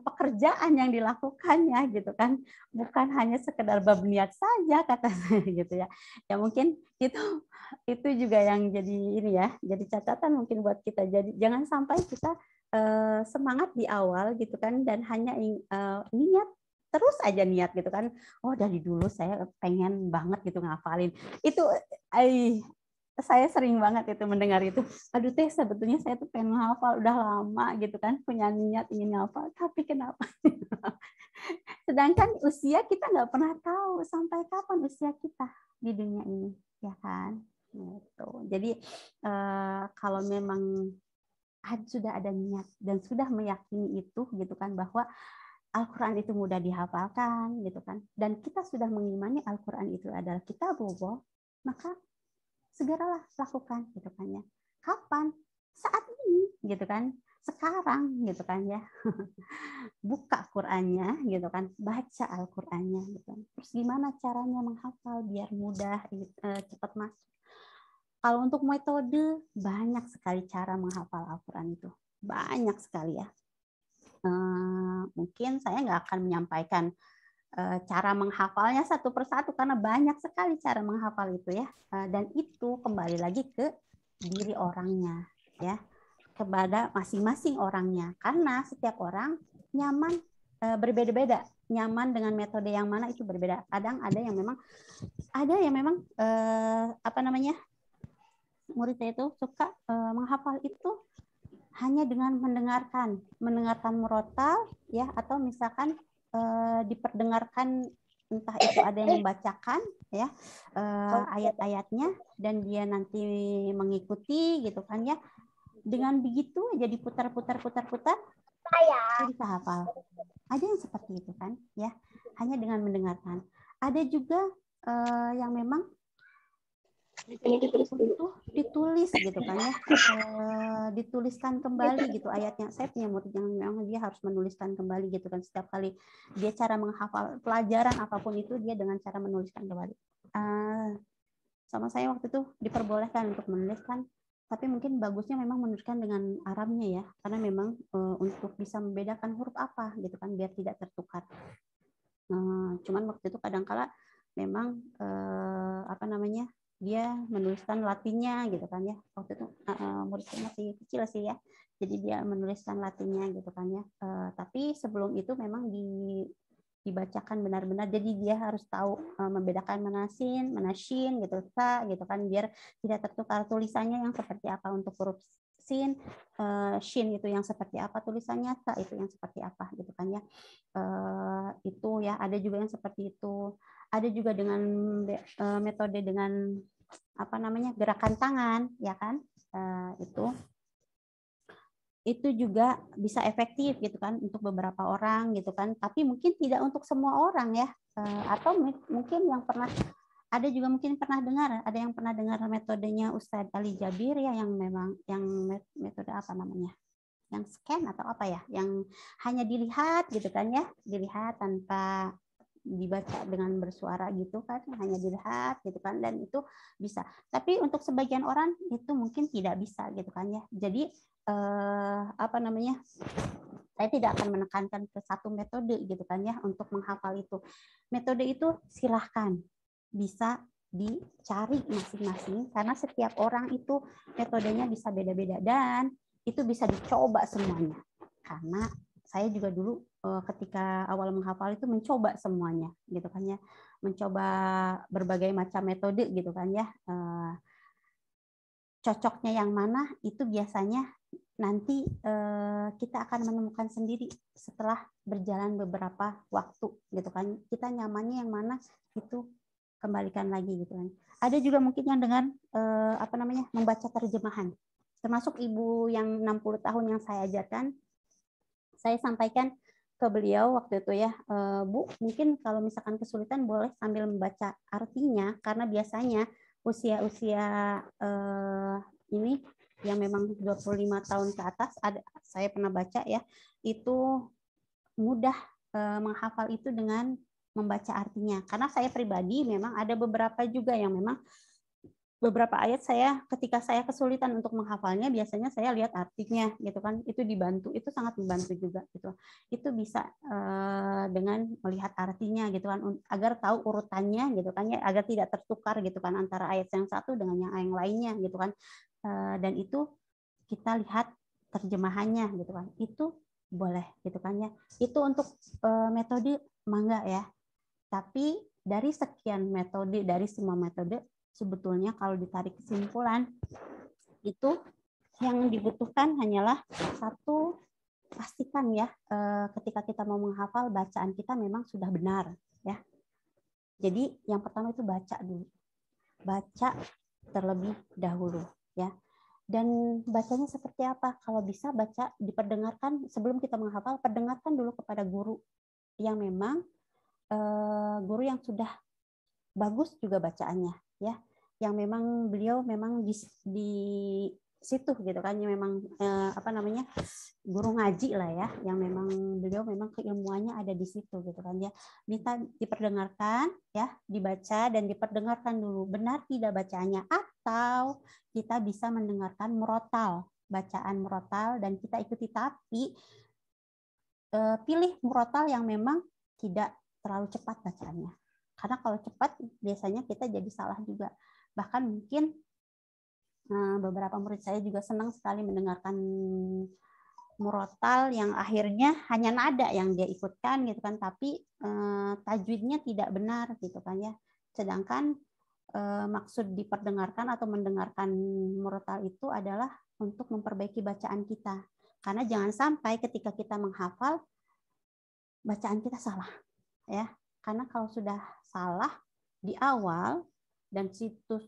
pekerjaan yang dilakukannya gitu kan, bukan hanya sekedar bab niat saja, kata saya gitu ya. Ya mungkin itu juga yang jadi ini ya, jadi catatan mungkin buat kita. Jadi jangan sampai kita semangat di awal gitu kan, dan hanya niat terus aja niat gitu kan. Oh dari dulu saya pengen banget gitu ngafalin itu. Saya sering banget itu mendengar itu. Aduh teh, sebetulnya saya tuh pengen hafal udah lama gitu kan, punya niat ingin hafal, tapi kenapa? Sedangkan usia kita nggak pernah tahu sampai kapan usia kita di dunia ini, ya kan? Gitu. Jadi kalau memang sudah ada niat dan sudah meyakini itu gitu kan, bahwa Al-Quran itu mudah dihafalkan gitu kan, dan kita sudah mengimani Al-Quran itu adalah kitabullah, maka segeralah lakukan gitu kan ya. Kapan? Saat ini gitu kan, sekarang gitu kan ya. Buka Qur'annya gitu kan, baca Al-Qur'annya gitu. Terus gimana caranya menghafal biar mudah cepat masuk. Kalau untuk metode, banyak sekali cara menghafal Al-Quran itu, banyak sekali ya. Mungkin saya nggak akan menyampaikan cara menghafalnya satu persatu karena banyak sekali cara menghafal itu ya, dan itu kembali lagi ke diri orangnya ya, kepada masing-masing orangnya, karena setiap orang nyaman berbeda-beda, nyaman dengan metode yang mana itu berbeda. Kadang ada yang memang murid saya itu suka menghafal itu hanya dengan mendengarkan murotal ya, atau misalkan diperdengarkan, entah itu ada yang membacakan ya ayat-ayatnya dan dia nanti mengikuti gitu kan ya. Dengan begitu jadi putar jadi bisa hafal. Ada yang seperti itu kan ya, hanya dengan mendengarkan. Ada juga yang memang itu ditulis gitu kan ya, dituliskan kembali gitu ayatnya. Saya punya murid yang memang dia harus menuliskan kembali gitu kan, setiap kali dia cara menghafal pelajaran apapun itu dia dengan cara menuliskan kembali. Sama saya waktu itu diperbolehkan untuk menuliskan, tapi mungkin bagusnya memang menuliskan dengan Arabnya ya, karena memang untuk bisa membedakan huruf apa gitu kan biar tidak tertukar. Cuman waktu itu kadangkala memang apa namanya, dia menuliskan Latinnya gitu kan ya. Waktu itu muridnya masih kecil sih ya, jadi dia menuliskan Latinnya gitu kan ya. Tapi sebelum itu memang dibacakan benar-benar, jadi dia harus tahu membedakan mana shin gitu, sa gitu kan, biar tidak tertukar tulisannya yang seperti apa untuk huruf sin, shin itu yang seperti apa tulisannya, sa itu yang seperti apa gitu kan ya. Itu ya, ada juga yang seperti itu. Ada juga dengan metode dengan apa namanya, gerakan tangan ya kan, itu juga bisa efektif gitu kan untuk beberapa orang gitu kan, tapi mungkin tidak untuk semua orang ya. Atau mungkin yang pernah, ada juga mungkin pernah dengar, ada yang pernah dengar metodenya Ustadz Ali Jabir ya, yang memang yang metode apa namanya, yang scan atau apa ya, yang hanya dilihat gitu kan ya, dilihat tanpa dibaca dengan bersuara gitu kan, hanya dilihat gitu kan, dan itu bisa. Tapi untuk sebagian orang itu mungkin tidak bisa gitu kan ya. Jadi apa namanya, saya tidak akan menekankan ke satu metode gitu kan ya untuk menghafal itu. Metode itu silahkan bisa dicari masing-masing, karena setiap orang itu metodenya bisa beda-beda dan itu bisa dicoba semuanya. Karena saya juga dulu ketika awal menghafal itu mencoba semuanya gitu kan ya, mencoba berbagai macam metode gitu kan ya. Cocoknya yang mana itu biasanya nanti kita akan menemukan sendiri setelah berjalan beberapa waktu gitu kan. Kita nyamannya yang mana itu kembalikan lagi gitu kan. Ada juga mungkin yang dengan apa namanya, membaca terjemahan. Termasuk ibu yang 60 tahun yang saya ajarkan, saya sampaikan ke beliau waktu itu ya, Bu, mungkin kalau misalkan kesulitan boleh sambil membaca artinya, karena biasanya usia-usia ini yang memang 25 tahun ke atas, saya pernah baca ya, itu mudah menghafal itu dengan membaca artinya. Karena saya pribadi memang ada beberapa juga yang memang beberapa ayat saya ketika saya kesulitan untuk menghafalnya, biasanya saya lihat artinya gitu kan, itu dibantu, itu sangat membantu juga gitu. Itu bisa dengan melihat artinya gitu kan, agar tahu urutannya gitu kan ya, agar tidak tertukar gitu kan antara ayat yang satu dengan yang lainnya gitu kan. Dan itu kita lihat terjemahannya gitu kan, itu boleh gitu kan ya. Itu untuk metode mangga ya. Tapi dari sekian metode, dari semua metode, sebetulnya kalau ditarik kesimpulan, itu yang dibutuhkan hanyalah satu, pastikan ya ketika kita mau menghafal, bacaan kita memang sudah benar ya. Jadi yang pertama itu baca dulu, baca terlebih dahulu ya. Dan bacanya seperti apa? Kalau bisa baca diperdengarkan sebelum kita menghafal, perdengarkan dulu kepada guru yang memang guru yang sudah bagus juga bacaannya ya, yang memang beliau memang di situ gitu kan, yang memang apa namanya, guru ngaji lah ya, yang memang beliau memang keilmuannya ada di situ gitu kan ya. Minta diperdengarkan ya, dibaca dan diperdengarkan dulu benar tidak bacaannya, atau kita bisa mendengarkan murotal, bacaan murotal dan kita ikuti, tapi pilih murotal yang memang tidak terlalu cepat bacaannya. Karena kalau cepat biasanya kita jadi salah juga. Bahkan mungkin beberapa murid saya juga senang sekali mendengarkan murotal yang akhirnya hanya nada yang dia ikutkan gitu kan, tapi tajwidnya tidak benar gitu kan ya. Sedangkan maksud diperdengarkan atau mendengarkan murotal itu adalah untuk memperbaiki bacaan kita. Karena jangan sampai ketika kita menghafal bacaan kita salah ya. Karena kalau sudah salah di awal dan situs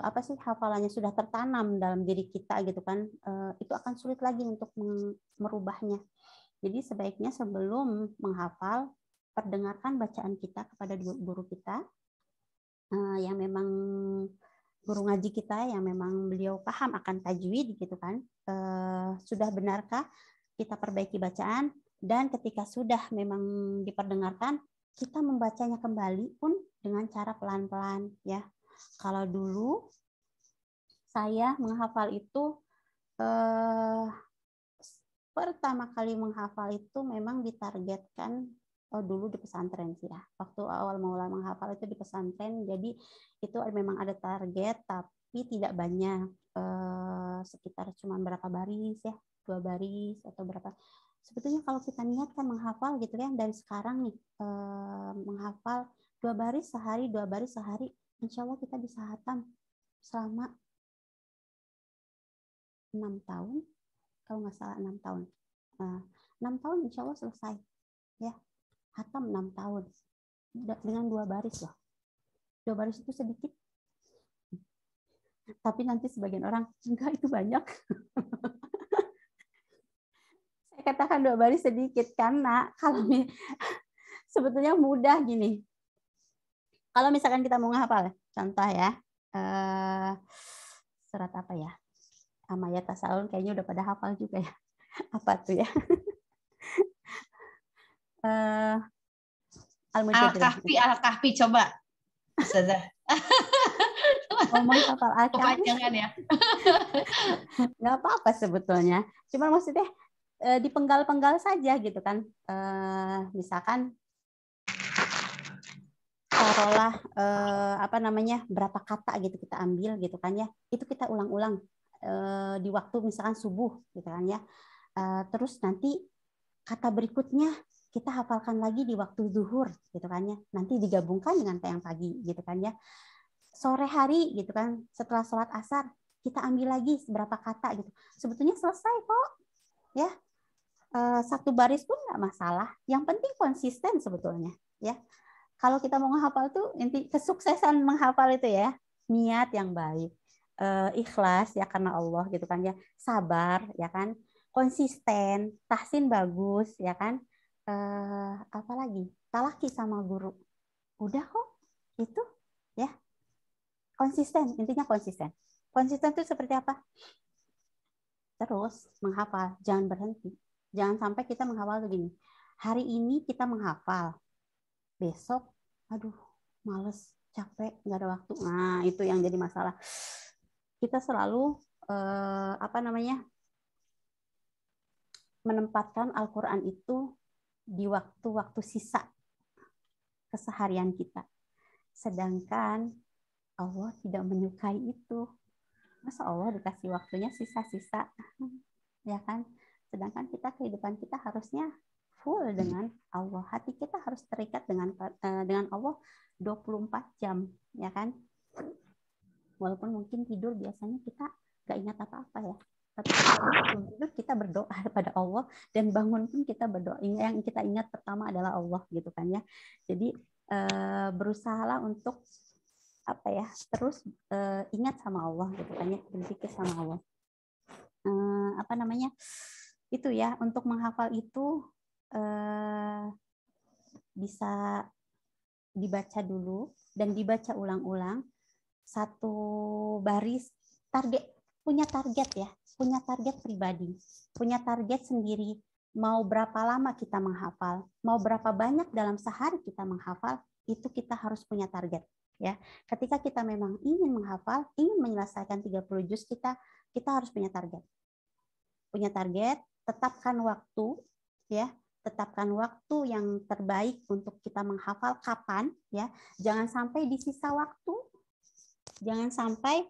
apa sih, hafalannya sudah tertanam dalam diri kita gitu kan, itu akan sulit lagi untuk merubahnya. Jadi sebaiknya sebelum menghafal, perdengarkan bacaan kita kepada guru kita yang memang guru ngaji kita yang memang beliau paham akan tajwid gitu kan, sudah benarkah kita perbaiki bacaan, dan ketika sudah memang diperdengarkan, kita membacanya kembali pun dengan cara pelan-pelan ya. Kalau dulu saya menghafal itu pertama kali menghafal itu memang ditargetkan dulu di pesantren sih ya. Waktu awal mulai menghafal itu di pesantren, jadi itu memang ada target tapi tidak banyak, sekitar cuma berapa baris ya, 2 baris atau berapa. Sebetulnya kalau kita niatkan menghafal gitu kan dari sekarang nih, menghafal 2 baris sehari, 2 baris sehari, insya Allah kita bisa hatam selama 6 tahun, kalau nggak salah 6 tahun. 6 tahun insya Allah selesai. Ya, hatam 6 tahun. Dengan 2 baris loh. 2 baris itu sedikit. Tapi nanti sebagian orang, enggak itu banyak. Saya katakan 2 baris sedikit, karena kalau sebetulnya mudah gini. Kalau misalkan kita mau menghafal, contoh ya, surat apa ya? Amayat Tasaun kayaknya udah pada hafal juga ya. Apa tuh ya? Al-Kahfi coba. Ustazah. Ngomong hafal Al-Kahfi. Kepanjangan ya. Nggak apa-apa sebetulnya. Cuma maksudnya dipenggal-penggal saja gitu kan. Misalkan taruhlah berapa kata gitu kita ambil gitu kan ya. Itu kita ulang-ulang di waktu misalkan subuh gitu kan ya. Terus nanti kata berikutnya kita hafalkan lagi di waktu zuhur gitu kan ya. Nanti digabungkan dengan yang pagi gitu kan ya. Sore hari gitu kan, setelah sholat asar kita ambil lagi beberapa kata gitu. Sebetulnya selesai kok ya. 1 baris pun nggak masalah. Yang penting konsisten sebetulnya ya. Kalau kita mau menghafal tuh inti kesuksesan menghafal itu ya, niat yang baik, ikhlas ya karena Allah gitu kan ya, sabar ya kan, konsisten, tahsin bagus ya kan, apalagi talaki sama guru, udah kok itu ya. Konsisten, intinya konsisten. Konsisten itu seperti apa? Terus menghafal, jangan berhenti. Jangan sampai kita menghafal begini. Hari ini kita menghafal, besok, aduh, males, capek, nggak ada waktu. Nah, itu yang jadi masalah. Kita selalu menempatkan Al-Quran itu di waktu-waktu sisa keseharian kita. Sedangkan Allah tidak menyukai itu. Masa Allah dikasih waktunya sisa-sisa, ya kan? Sedangkan kita kehidupan kita harusnya full dengan Allah. Hati kita harus terikat dengan Allah 24 jam, ya kan? Walaupun mungkin tidur biasanya kita nggak ingat apa-apa ya. Tapi sebelum tidur kita berdoa kepada Allah, dan bangun pun kita berdoa. Yang kita ingat pertama adalah Allah gitu kan ya. Jadi berusahalah untuk terus ingat sama Allah gitu kan ya, berzikir sama Allah. Itu ya, untuk menghafal itu bisa dibaca dulu dan dibaca ulang-ulang 1 baris. Punya target pribadi, punya target sendiri. Mau berapa lama kita menghafal, mau berapa banyak dalam sehari kita menghafal, itu kita harus punya target. Ya, ketika kita memang ingin menghafal, ingin menyelesaikan 30 juz, kita harus punya target. Punya target, tetapkan waktu, ya, tetapkan waktu yang terbaik untuk kita menghafal kapan, ya. Jangan sampai di sisa waktu, jangan sampai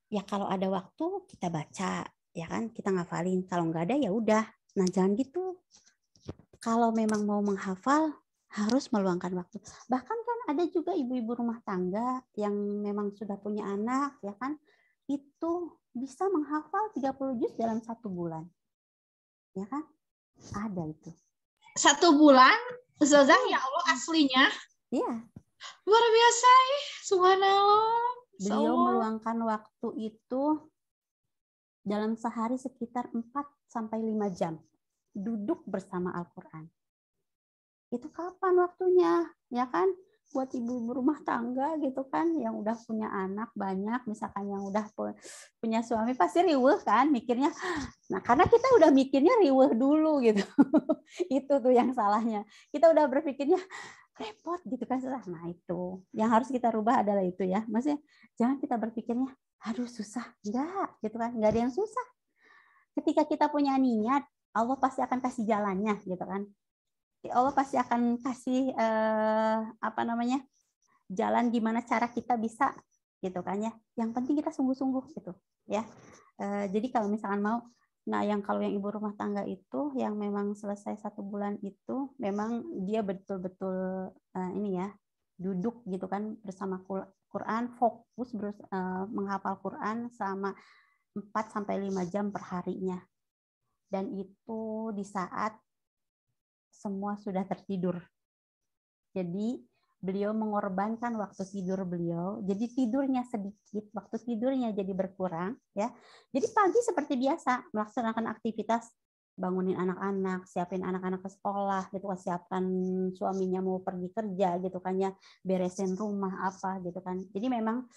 ya kalau ada waktu kita baca, ya kan, kita ngafalin. Kalau nggak ada ya udah. Nah, jangan gitu. Kalau memang mau menghafal, harus meluangkan waktu. Bahkan kan ada juga ibu-ibu rumah tangga yang memang sudah punya anak, ya kan, itu bisa menghafal 30 juz dalam 1 bulan. Ya kan? Ada itu. 1 bulan, Ustazah, ya Allah, aslinya. Iya. Luar biasa ya, subhanallah. Beliau meluangkan waktu itu dalam sehari sekitar 4-5 jam. Duduk bersama Al-Quran. Itu kapan waktunya, ya kan? buat ibu rumah tangga gitu kan, yang udah punya anak banyak, misalkan yang udah punya suami pasti riweuh kan mikirnya. Nah, karena kita udah mikirnya riweuh dulu gitu. Itu tuh yang salahnya. Kita udah berpikirnya repot gitu kan. Nah, itu yang harus kita rubah adalah itu ya. Maksudnya jangan kita berpikirnya aduh susah. Enggak, gitu kan. Enggak ada yang susah. Ketika kita punya niat, Allah pasti akan kasih jalannya gitu kan. Allah pasti akan kasih jalan gimana cara kita bisa gitu kan ya. Yang penting kita sungguh-sungguh gitu ya. Jadi kalau misalkan mau, nah kalau yang ibu rumah tangga itu yang memang selesai 1 bulan itu memang dia betul-betul ini ya duduk gitu kan bersama Quran, fokus menghafal Quran selama 4-5 jam per harinya. Dan itu di saat semua sudah tertidur. Jadi beliau mengorbankan waktu tidur beliau. Jadi tidurnya sedikit, waktu tidurnya jadi berkurang ya. Jadi pagi seperti biasa melaksanakan aktivitas, bangunin anak-anak, siapin anak-anak ke sekolah gitu kan, siapkan suaminya mau pergi kerja gitu kan ya, beresin rumah apa gitu kan. Jadi memang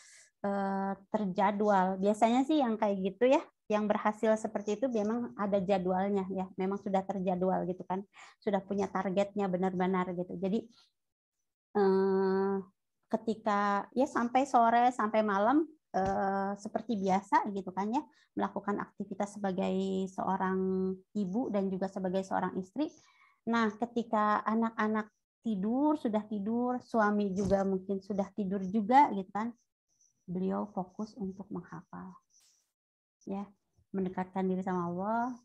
terjadwal. Biasanya sih yang kayak gitu ya, yang berhasil seperti itu memang ada jadwalnya ya, memang sudah terjadwal gitu kan, sudah punya targetnya benar-benar gitu. Jadi ketika ya sampai sore sampai malam seperti biasa gitu kan ya, melakukan aktivitas sebagai seorang ibu dan juga sebagai seorang istri. Nah, ketika anak-anak sudah tidur, suami juga mungkin sudah tidur juga gitu kan, beliau fokus untuk menghafal ya, mendekatkan diri sama Allah.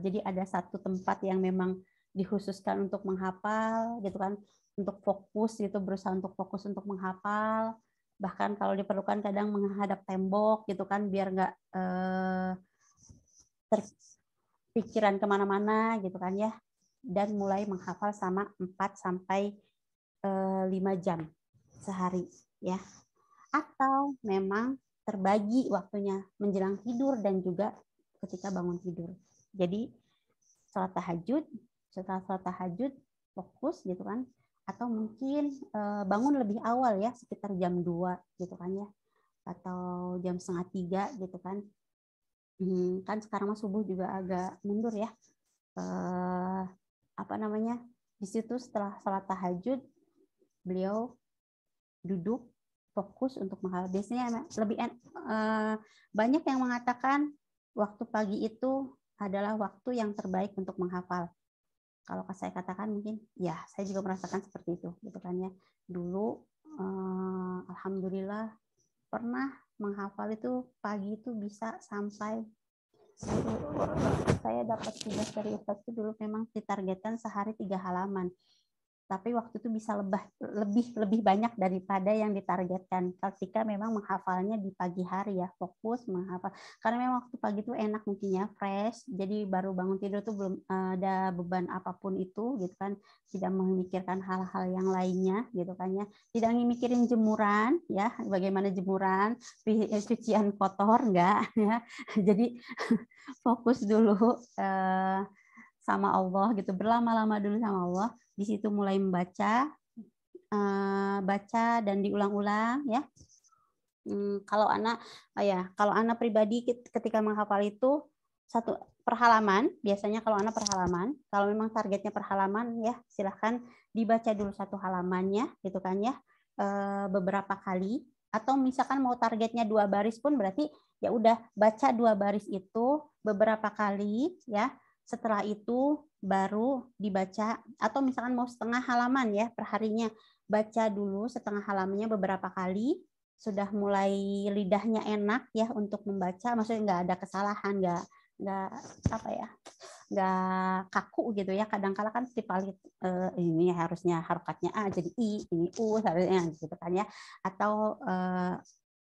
Jadi ada satu tempat yang memang dikhususkan untuk menghafal gitu kan, untuk fokus gitu, berusaha untuk fokus untuk menghafal. Bahkan kalau diperlukan kadang menghadap tembok gitu kan, biar nggak terpikiran kemana-mana gitu kan ya. Dan mulai menghafal sama 4-5 jam sehari ya. Atau memang terbagi waktunya menjelang tidur dan juga ketika bangun tidur. Jadi setelah sholat tahajud fokus gitu kan, atau mungkin bangun lebih awal ya, sekitar jam 2 gitu kan ya, atau jam 2:30 gitu kan. Kan sekarang mah subuh juga agak mundur ya. Di situ setelah sholat tahajud beliau duduk fokus untuk menghafal. Biasanya lebih banyak yang mengatakan waktu pagi itu adalah waktu yang terbaik untuk menghafal. Kalau saya katakan mungkin ya saya juga merasakan seperti itu gitu kan ya. Dulu alhamdulillah pernah menghafal itu pagi itu bisa sampai, saya dapat tugas dari Ustadz itu dulu memang ditargetkan sehari 3 halaman. Tapi waktu itu bisa lebih banyak daripada yang ditargetkan ketika memang menghafalnya di pagi hari ya, fokus menghafal. Karena memang waktu pagi itu enak mungkinnya fresh, jadi baru bangun tidur tuh belum ada beban apapun itu gitu kan, tidak memikirkan hal-hal yang lainnya gitu kan ya, tidak mikirin jemuran ya, bagaimana jemuran, cucian kotor enggak ya. Jadi fokus dulu sama Allah gitu, berlama-lama dulu sama Allah. Di situ mulai membaca, baca dan diulang-ulang ya. Kalau anak pribadi ketika menghafal itu satu per halaman, biasanya kalau anak per halaman, kalau memang targetnya per halaman ya silahkan dibaca dulu 1 halamannya gitu kan ya, beberapa kali, atau misalkan mau targetnya 2 baris pun berarti ya udah baca 2 baris itu beberapa kali ya. Setelah itu baru dibaca, atau misalkan mau setengah halaman ya perharinya, baca dulu setengah halamannya beberapa kali, sudah mulai lidahnya enak ya untuk membaca, maksudnya nggak ada kesalahan, nggak kaku gitu ya. Kadang-kala kan tipalit ini harusnya harokatnya A jadi I, ini U harusnya gitu kan ya, atau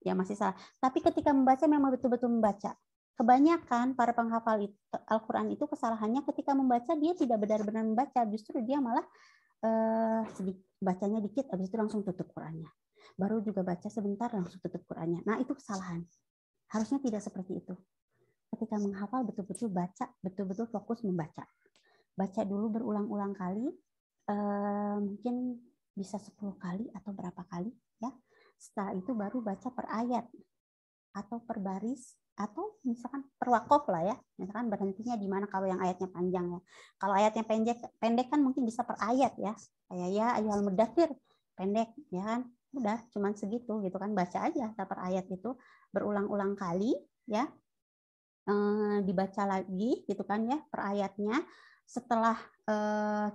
ya masih salah. Tapi ketika membaca memang betul-betul membaca. Kebanyakan para penghafal Al-Quran itu kesalahannya ketika membaca dia tidak benar-benar membaca, justru dia malah bacanya dikit, habis itu langsung tutup Qurannya. Baru juga baca sebentar langsung tutup Qurannya. Nah itu kesalahan. Harusnya tidak seperti itu. Ketika menghafal betul-betul baca, betul-betul fokus membaca. Baca dulu berulang-ulang kali, mungkin bisa 10 kali atau berapa kali ya. Setelah itu baru baca per ayat atau per baris atau misalkan per wakof lah ya. Misalkan berhentinya di mana kalau yang ayatnya panjang ya. Kalau ayatnya pendek kan mungkin bisa per ayat ya. Kayak ya ayyuhal muddatsir pendek ya kan. Udah cuman segitu gitu kan, baca aja per ayat itu berulang-ulang kali ya. Dibaca lagi gitu kan ya per ayatnya. Setelah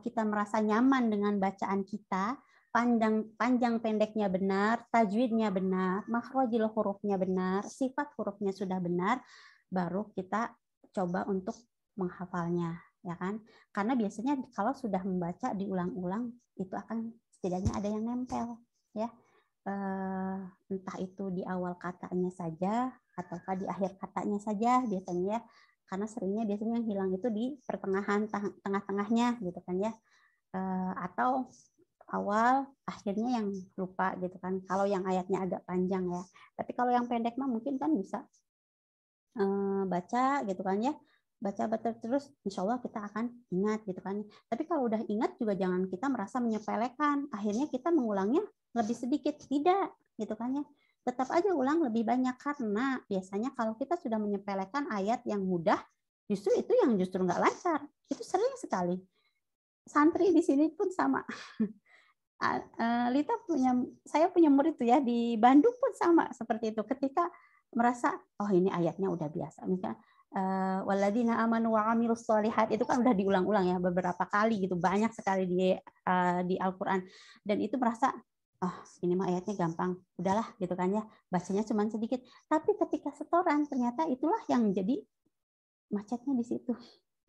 kita merasa nyaman dengan bacaan kita, panjang pendeknya benar, tajwidnya benar, makhrajil hurufnya benar, sifat hurufnya sudah benar, baru kita coba untuk menghafalnya, ya kan? Karena biasanya kalau sudah membaca diulang-ulang itu akan setidaknya ada yang nempel, ya. Entah itu di awal katanya saja ataukah di akhir katanya saja biasanya ya. Karena seringnya biasanya yang hilang itu di pertengahan, tengah-tengahnya gitu kan ya. Atau awal, akhirnya yang lupa gitu kan. Kalau yang ayatnya agak panjang ya. Tapi kalau yang pendek mah mungkin kan bisa baca gitu kan ya. Baca terus, insya Allah kita akan ingat gitu kan. Tapi kalau udah ingat juga jangan kita merasa menyepelekan. Akhirnya kita mengulangnya lebih sedikit. Tidak gitu kan ya. Tetap aja ulang lebih banyak karena biasanya kalau kita sudah menyepelekan ayat yang mudah, justru itu yang justru nggak lancar. Itu sering sekali. Santri di sini pun sama. Saya punya murid tuh ya di Bandung pun sama seperti itu. Ketika merasa oh ini ayatnya udah biasa, misalnya walladzina amanu wa amilus sholihat itu kan udah diulang-ulang ya beberapa kali gitu, banyak sekali di Al-Qur'an, dan itu merasa oh ini mah ayatnya gampang, udahlah gitu kan ya, bacanya cuma sedikit. Tapi ketika setoran ternyata itulah yang jadi macetnya di situ.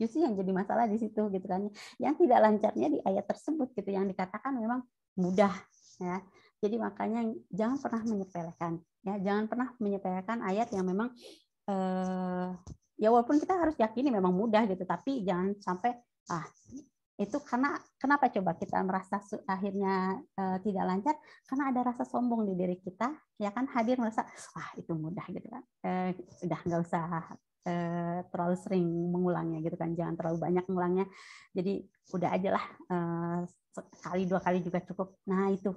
Justru yang jadi masalah di situ gitu kan. Yang tidak lancarnya di ayat tersebut gitu, yang dikatakan memang mudah ya. Jadi makanya jangan pernah menyepelekan ya, jangan pernah menyepelekan ayat yang memang ya walaupun kita harus yakini memang mudah gitu, tapi jangan sampai itu karena kenapa coba kita merasa akhirnya tidak lancar, karena ada rasa sombong di diri kita ya kan, hadir merasa itu mudah gitu kan, udah nggak usah terlalu sering mengulangnya gitu kan, jangan terlalu banyak mengulangnya, jadi udah aja lah sekali 2 kali juga cukup. Nah itu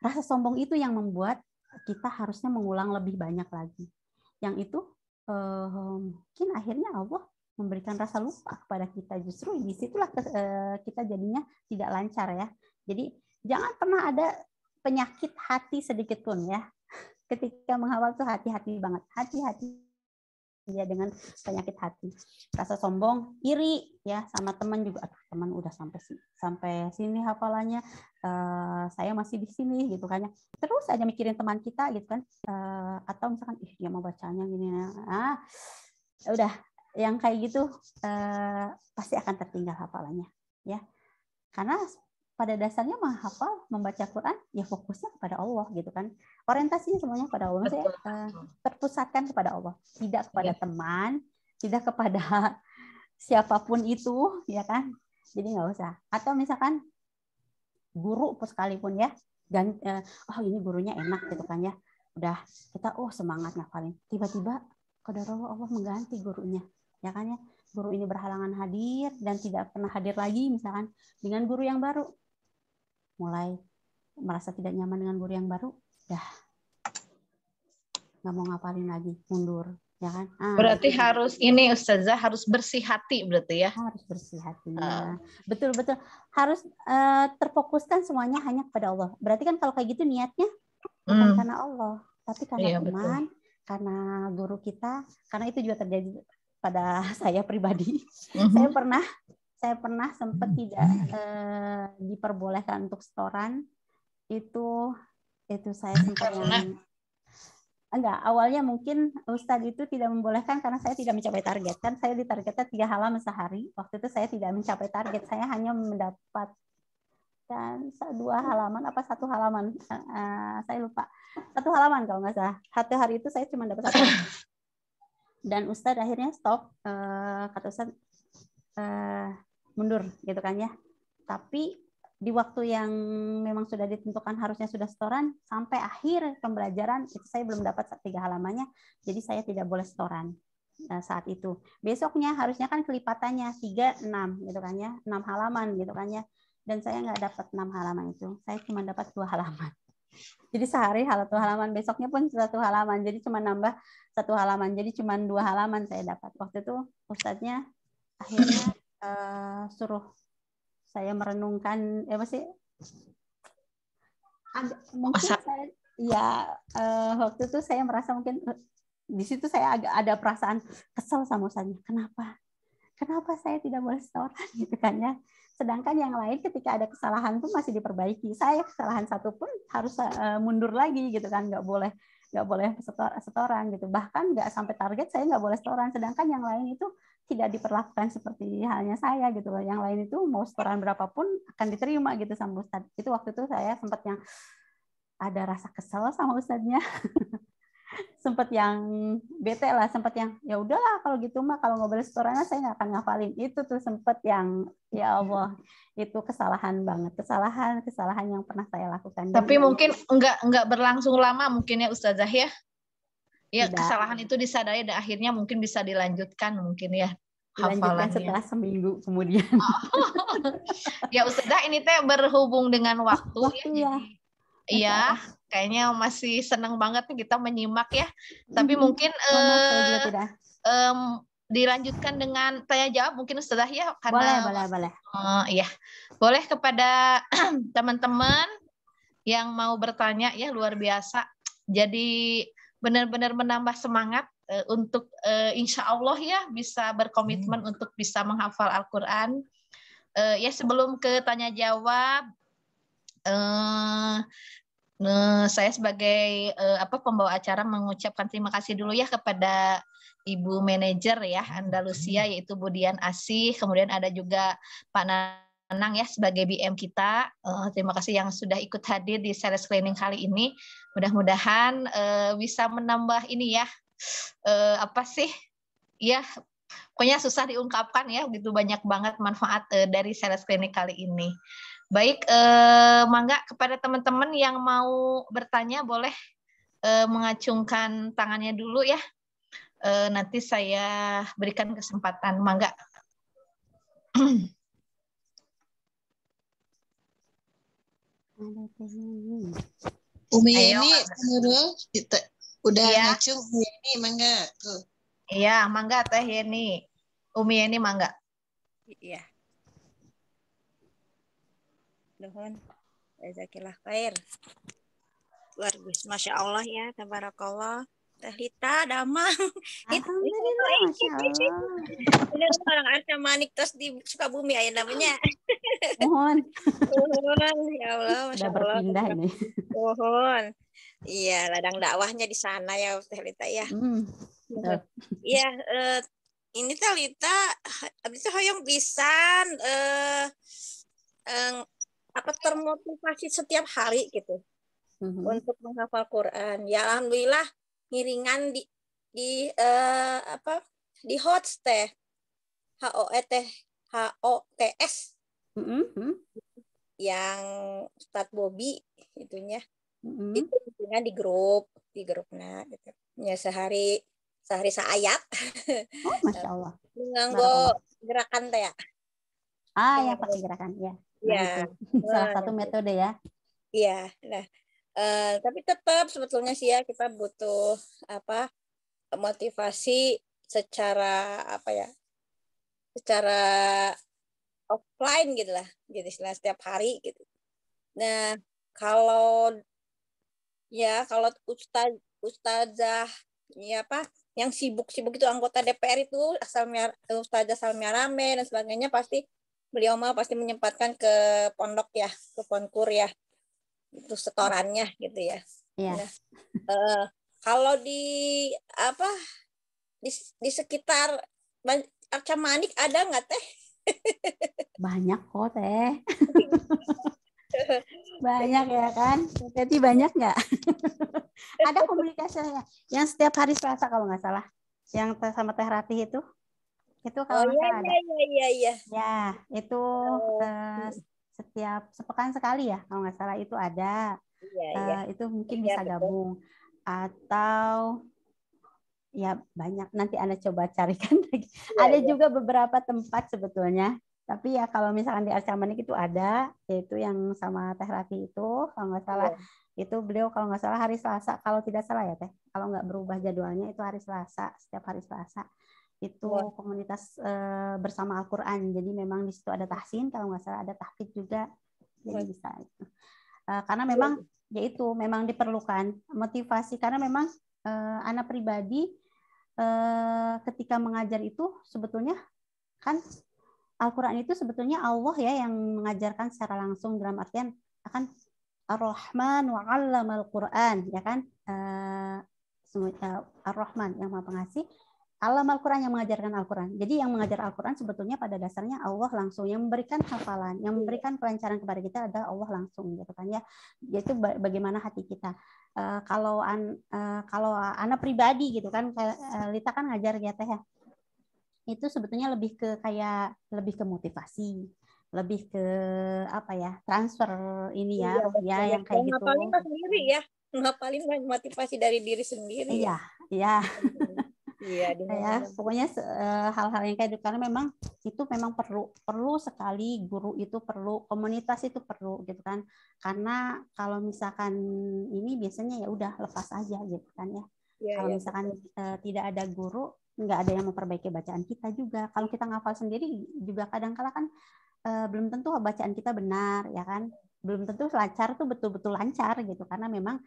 rasa sombong itu yang membuat kita harusnya mengulang lebih banyak lagi, yang itu mungkin akhirnya Allah memberikan rasa lupa kepada kita, justru disitulah kita jadinya tidak lancar ya. Jadi jangan pernah ada penyakit hati sedikit pun ya, ketika menghafal tuh hati-hati banget, hati-hati ya dengan penyakit hati, rasa sombong, iri ya sama teman juga, teman udah sampai sini hafalannya, saya masih di sini gitu kan ya, terus aja mikirin teman kita gitu kan, atau misalkan dia mau bacanya gini, udah yang kayak gitu pasti akan tertinggal hafalannya ya, karena pada dasarnya menghafal membaca Quran ya fokusnya kepada Allah gitu kan, orientasinya semuanya kepada Allah, maksudnya terpusatkan kepada Allah, tidak kepada teman, tidak kepada siapapun itu ya kan, jadi nggak usah. Atau misalkan guru sekalipun ya, dan ini gurunya enak gitu kan ya, udah kita semangat ngafalin, tiba-tiba qadarullah Allah mengganti gurunya ya kan ya, guru ini berhalangan hadir dan tidak pernah hadir lagi misalkan dengan guru yang baru, mulai merasa tidak nyaman dengan guru yang baru, dah nggak mau ngapalin lagi, mundur ya kan. Berarti harus ini Ustazah harus bersih hati berarti ya, harus bersih hatinya, betul-betul harus terfokuskan semuanya hanya kepada Allah. Berarti kan kalau kayak gitu niatnya bukan karena Allah, tapi karena teman, karena guru kita, karena itu juga terjadi pada saya pribadi. Saya pernah sempat tidak diperbolehkan untuk setoran, itu saya sempat yang awalnya mungkin Ustadz itu tidak membolehkan karena saya tidak mencapai target, kan saya ditargetnya 3 halaman sehari, waktu itu saya tidak mencapai target, saya hanya mendapatkan 2 halaman apa 1 halaman, saya lupa, 1 halaman kalau nggak salah, 1 hari itu saya cuma dapat 1 halaman. Dan Ustadz akhirnya stop, kata Ustadz mundur gitu kan ya. Tapi di waktu yang memang sudah ditentukan harusnya sudah setoran, sampai akhir pembelajaran itu saya belum dapat 3 halamannya, jadi saya tidak boleh setoran saat itu. Besoknya harusnya kan kelipatannya 3, 6 gitu kan ya, 6 halaman gitu kan ya. dan saya nggak dapat 6 halaman itu. Saya cuma dapat 2 halaman. Jadi sehari 1 halaman, besoknya pun 1 halaman. Jadi cuma nambah 1 halaman. Jadi cuma 2 halaman saya dapat. Waktu itu ustadznya akhirnya suruh saya merenungkan, mungkin saya, waktu itu saya merasa mungkin di situ saya agak ada perasaan kesel sama ustadznya. Kenapa saya tidak boleh setoran gitu kan ya? Sedangkan yang lain ketika ada kesalahan pun masih diperbaiki. Saya kesalahan satu pun harus mundur lagi gitu kan, nggak boleh setoran gitu. Bahkan nggak sampai target saya nggak boleh setoran. Sedangkan yang lain itu tidak diperlakukan seperti halnya saya gitu loh. Yang lain itu mau setoran berapapun akan diterima gitu sama Ustadz. Itu waktu itu saya sempat yang ada rasa kesel sama Ustadznya. Sempat yang bete lah, sempat yang ya udahlah kalau gitu mah, kalau nggak boleh setoran saya nggak akan ngafalin. Itu tuh sempat yang ya Allah, itu kesalahan banget, kesalahan yang pernah saya lakukan. Tapi mungkin enggak berlangsung lama mungkin ya Ustazah ya. Ya Tidak. Kesalahan itu disadari dan akhirnya mungkin bisa dilanjutkan mungkin ya. Dilanjutkan setelah seminggu kemudian. Ya Ustazah, ini teh berhubung dengan waktu ya. Jadi iya, kayaknya masih senang banget nih kita menyimak ya. Tapi mungkin dilanjutkan dengan tanya jawab mungkin Ustazah ya, karena boleh. Iya, boleh kepada teman-teman yang mau bertanya ya, luar biasa. Jadi benar-benar menambah semangat untuk insya Allah ya bisa berkomitmen untuk bisa menghafal Al-Quran. Ya sebelum ke tanya jawab, saya sebagai pembawa acara mengucapkan terima kasih dulu ya kepada Ibu Manajer ya Andalusia, yaitu Bu Dian Asih, kemudian ada juga Pak Nanang ya sebagai BM kita. Terima kasih yang sudah ikut hadir di series cleaning kali ini. Mudah-mudahan bisa menambah ini ya, pokoknya susah diungkapkan ya, begitu banyak banget manfaat dari series cleaning kali ini. Baik, mangga kepada teman-teman yang mau bertanya boleh mengacungkan tangannya dulu ya. Nanti saya berikan kesempatan, mangga. Umi ini Nurul udah ngacung. Umi ini mangga tuh. Iya, mangga Teh Yeni. Umi ini mangga. Iya. Nuhun, jazakillah khair. Luar biasa, masya Allah ya, tabarakallah. Teh Lita, damang. Alhamdulillah, masya Allah. Bener orang Arca Manik terus di Sukabumi ayah namanya. Mohon. Ya Allah, masya Sudah Allah. berpindah ini. Mohon. Iya, ladang dakwahnya di sana ya, Teh Lita ya. Iya, ini Teh Lita, abis itu hoyong pisan termotivasi setiap hari gitu untuk menghafal Quran. Ya alhamdulillah ngiringan di HOTS teh HOTS yang Ustadz Bobby itunya itu di grupnya gitu. Ya sehari seayat. Oh masya Allah. Nganggo gerakan teh ya. Yang pakai gerakan ya. Nah, itu salah satu metode ya. Iya. Nah, tapi tetap sebetulnya sih ya kita butuh motivasi secara secara offline gitu lah, jadi setiap hari gitu. Nah, kalau ustazah yang sibuk itu anggota DPR itu Ustazah Salmia Rame dan sebagainya, pasti beliau pasti menyempatkan ke pondok ya, ke Ponkur ya, itu setorannya gitu ya. Iya. Nah, kalau di sekitar Arca Manik ada nggak Teh? Banyak kok Teh. Banyak ya kan? Jadi banyak nggak? Ada komunikasinya yang setiap hari Selasa kalau nggak salah, yang sama Teh Ratih itu kalau nggak salah ada. Iya. Ya itu setiap sepekan sekali ya kalau nggak salah itu ada. Iya. Itu mungkin bisa gabung atau ya banyak, nanti Anda coba carikan lagi. Ada juga beberapa tempat sebetulnya Tapi ya kalau misalkan di Arca Manik itu ada, yaitu yang sama Teh Rati itu, kalau nggak salah itu beliau kalau nggak salah hari Selasa, kalau tidak salah ya Teh, kalau nggak berubah jadwalnya itu hari Selasa, setiap hari Selasa itu komunitas bersama Al-Quran. Jadi memang di situ ada tahsin, kalau nggak salah ada tahfidz juga, jadi bisa itu. Karena memang yaitu memang diperlukan motivasi, karena memang anak pribadi ketika mengajar itu sebetulnya kan Al-Quran itu sebetulnya Allah ya yang mengajarkan secara langsung, dalam artian akan Ar-Rahman wa 'allamal Quran, ya kan, Ar-Rahman yang Maha Pengasih, 'allamal Quran yang mengajarkan Al-Quran. Jadi yang mengajar Al-Quran sebetulnya pada dasarnya Allah langsung, yang memberikan hafalan, yang memberikan kelancaran kepada kita adalah Allah langsung, gitu kan ya. Yaitu bagaimana hati kita. Kalau anak pribadi gitu kan, Lita kan ngajar ya Teh ya. Itu sebetulnya lebih ke motivasi, lebih ke apa ya, transfer ini ya, yang kayak gitu. Ngapalin sendiri ya, ngapalin motivasi dari diri sendiri. Iya, ya. Iya, ya, pokoknya hal-hal yang kayak itu, karena memang itu memang perlu sekali, guru itu perlu, komunitas itu perlu gitu kan. Karena kalau misalkan ini biasanya ya udah lepas aja gitu kan ya. Kalau misalkan tidak ada guru, nggak ada yang memperbaiki bacaan kita juga. Kalau kita ngafal sendiri juga kadang-kala kan belum tentu bacaan kita benar, ya kan. Belum tentu lancar tuh betul-betul lancar gitu, karena memang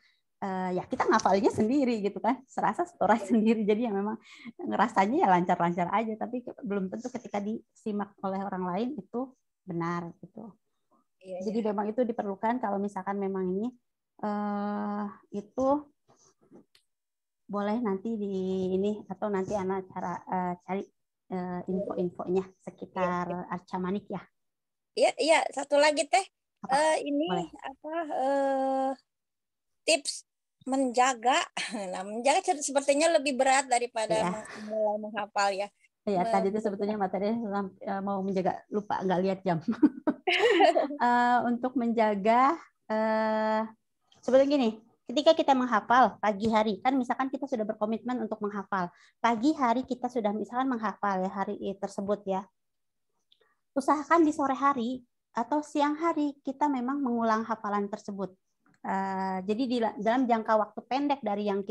ya kita ngafalnya sendiri gitu kan, serasa setoran sendiri, jadi ya memang ngerasanya ya lancar-lancar aja, tapi belum tentu ketika disimak oleh orang lain itu benar gitu. Jadi memang itu diperlukan. Kalau misalkan memang ini itu boleh nanti di ini, atau nanti anak cari info-infonya sekitar Arca Manik ya. Iya, satu lagi Teh. Ini boleh. Tips menjaga. Nah, menjaga sepertinya lebih berat daripada mulai menghafal ya. Iya, tadi itu sebetulnya materi mau menjaga, lupa nggak lihat jam. Untuk menjaga sebetulnya gini, ketika kita menghafal pagi hari, kan misalkan kita sudah berkomitmen untuk menghafal. Pagi hari kita sudah misalkan menghafal ya hari tersebut ya. Usahakan di sore hari atau siang hari kita memang mengulang hafalan tersebut. Jadi dalam jangka waktu pendek dari yang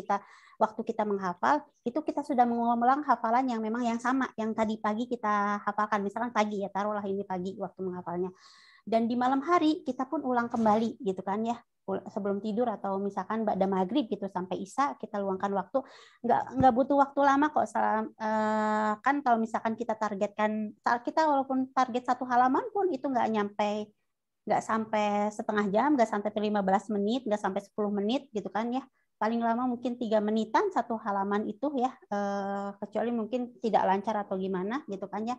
waktu kita menghafal, itu kita sudah mengulang hafalan yang memang yang sama, yang tadi pagi kita hafalkan. Misalkan pagi ya, taruhlah ini pagi waktu menghafalnya. Dan di malam hari kita pun ulang kembali gitu kan ya, sebelum tidur atau misalkan ba'da maghrib gitu sampai isya, kita luangkan waktu. Nggak butuh waktu lama kok. Kan kalau misalkan kita targetkan, kita walaupun target 1 halaman pun itu nggak sampai setengah jam, nggak sampai 15 menit, nggak sampai 10 menit gitu kan ya. Paling lama mungkin 3 menitan 1 halaman itu ya, kecuali mungkin tidak lancar atau gimana gitu kan ya.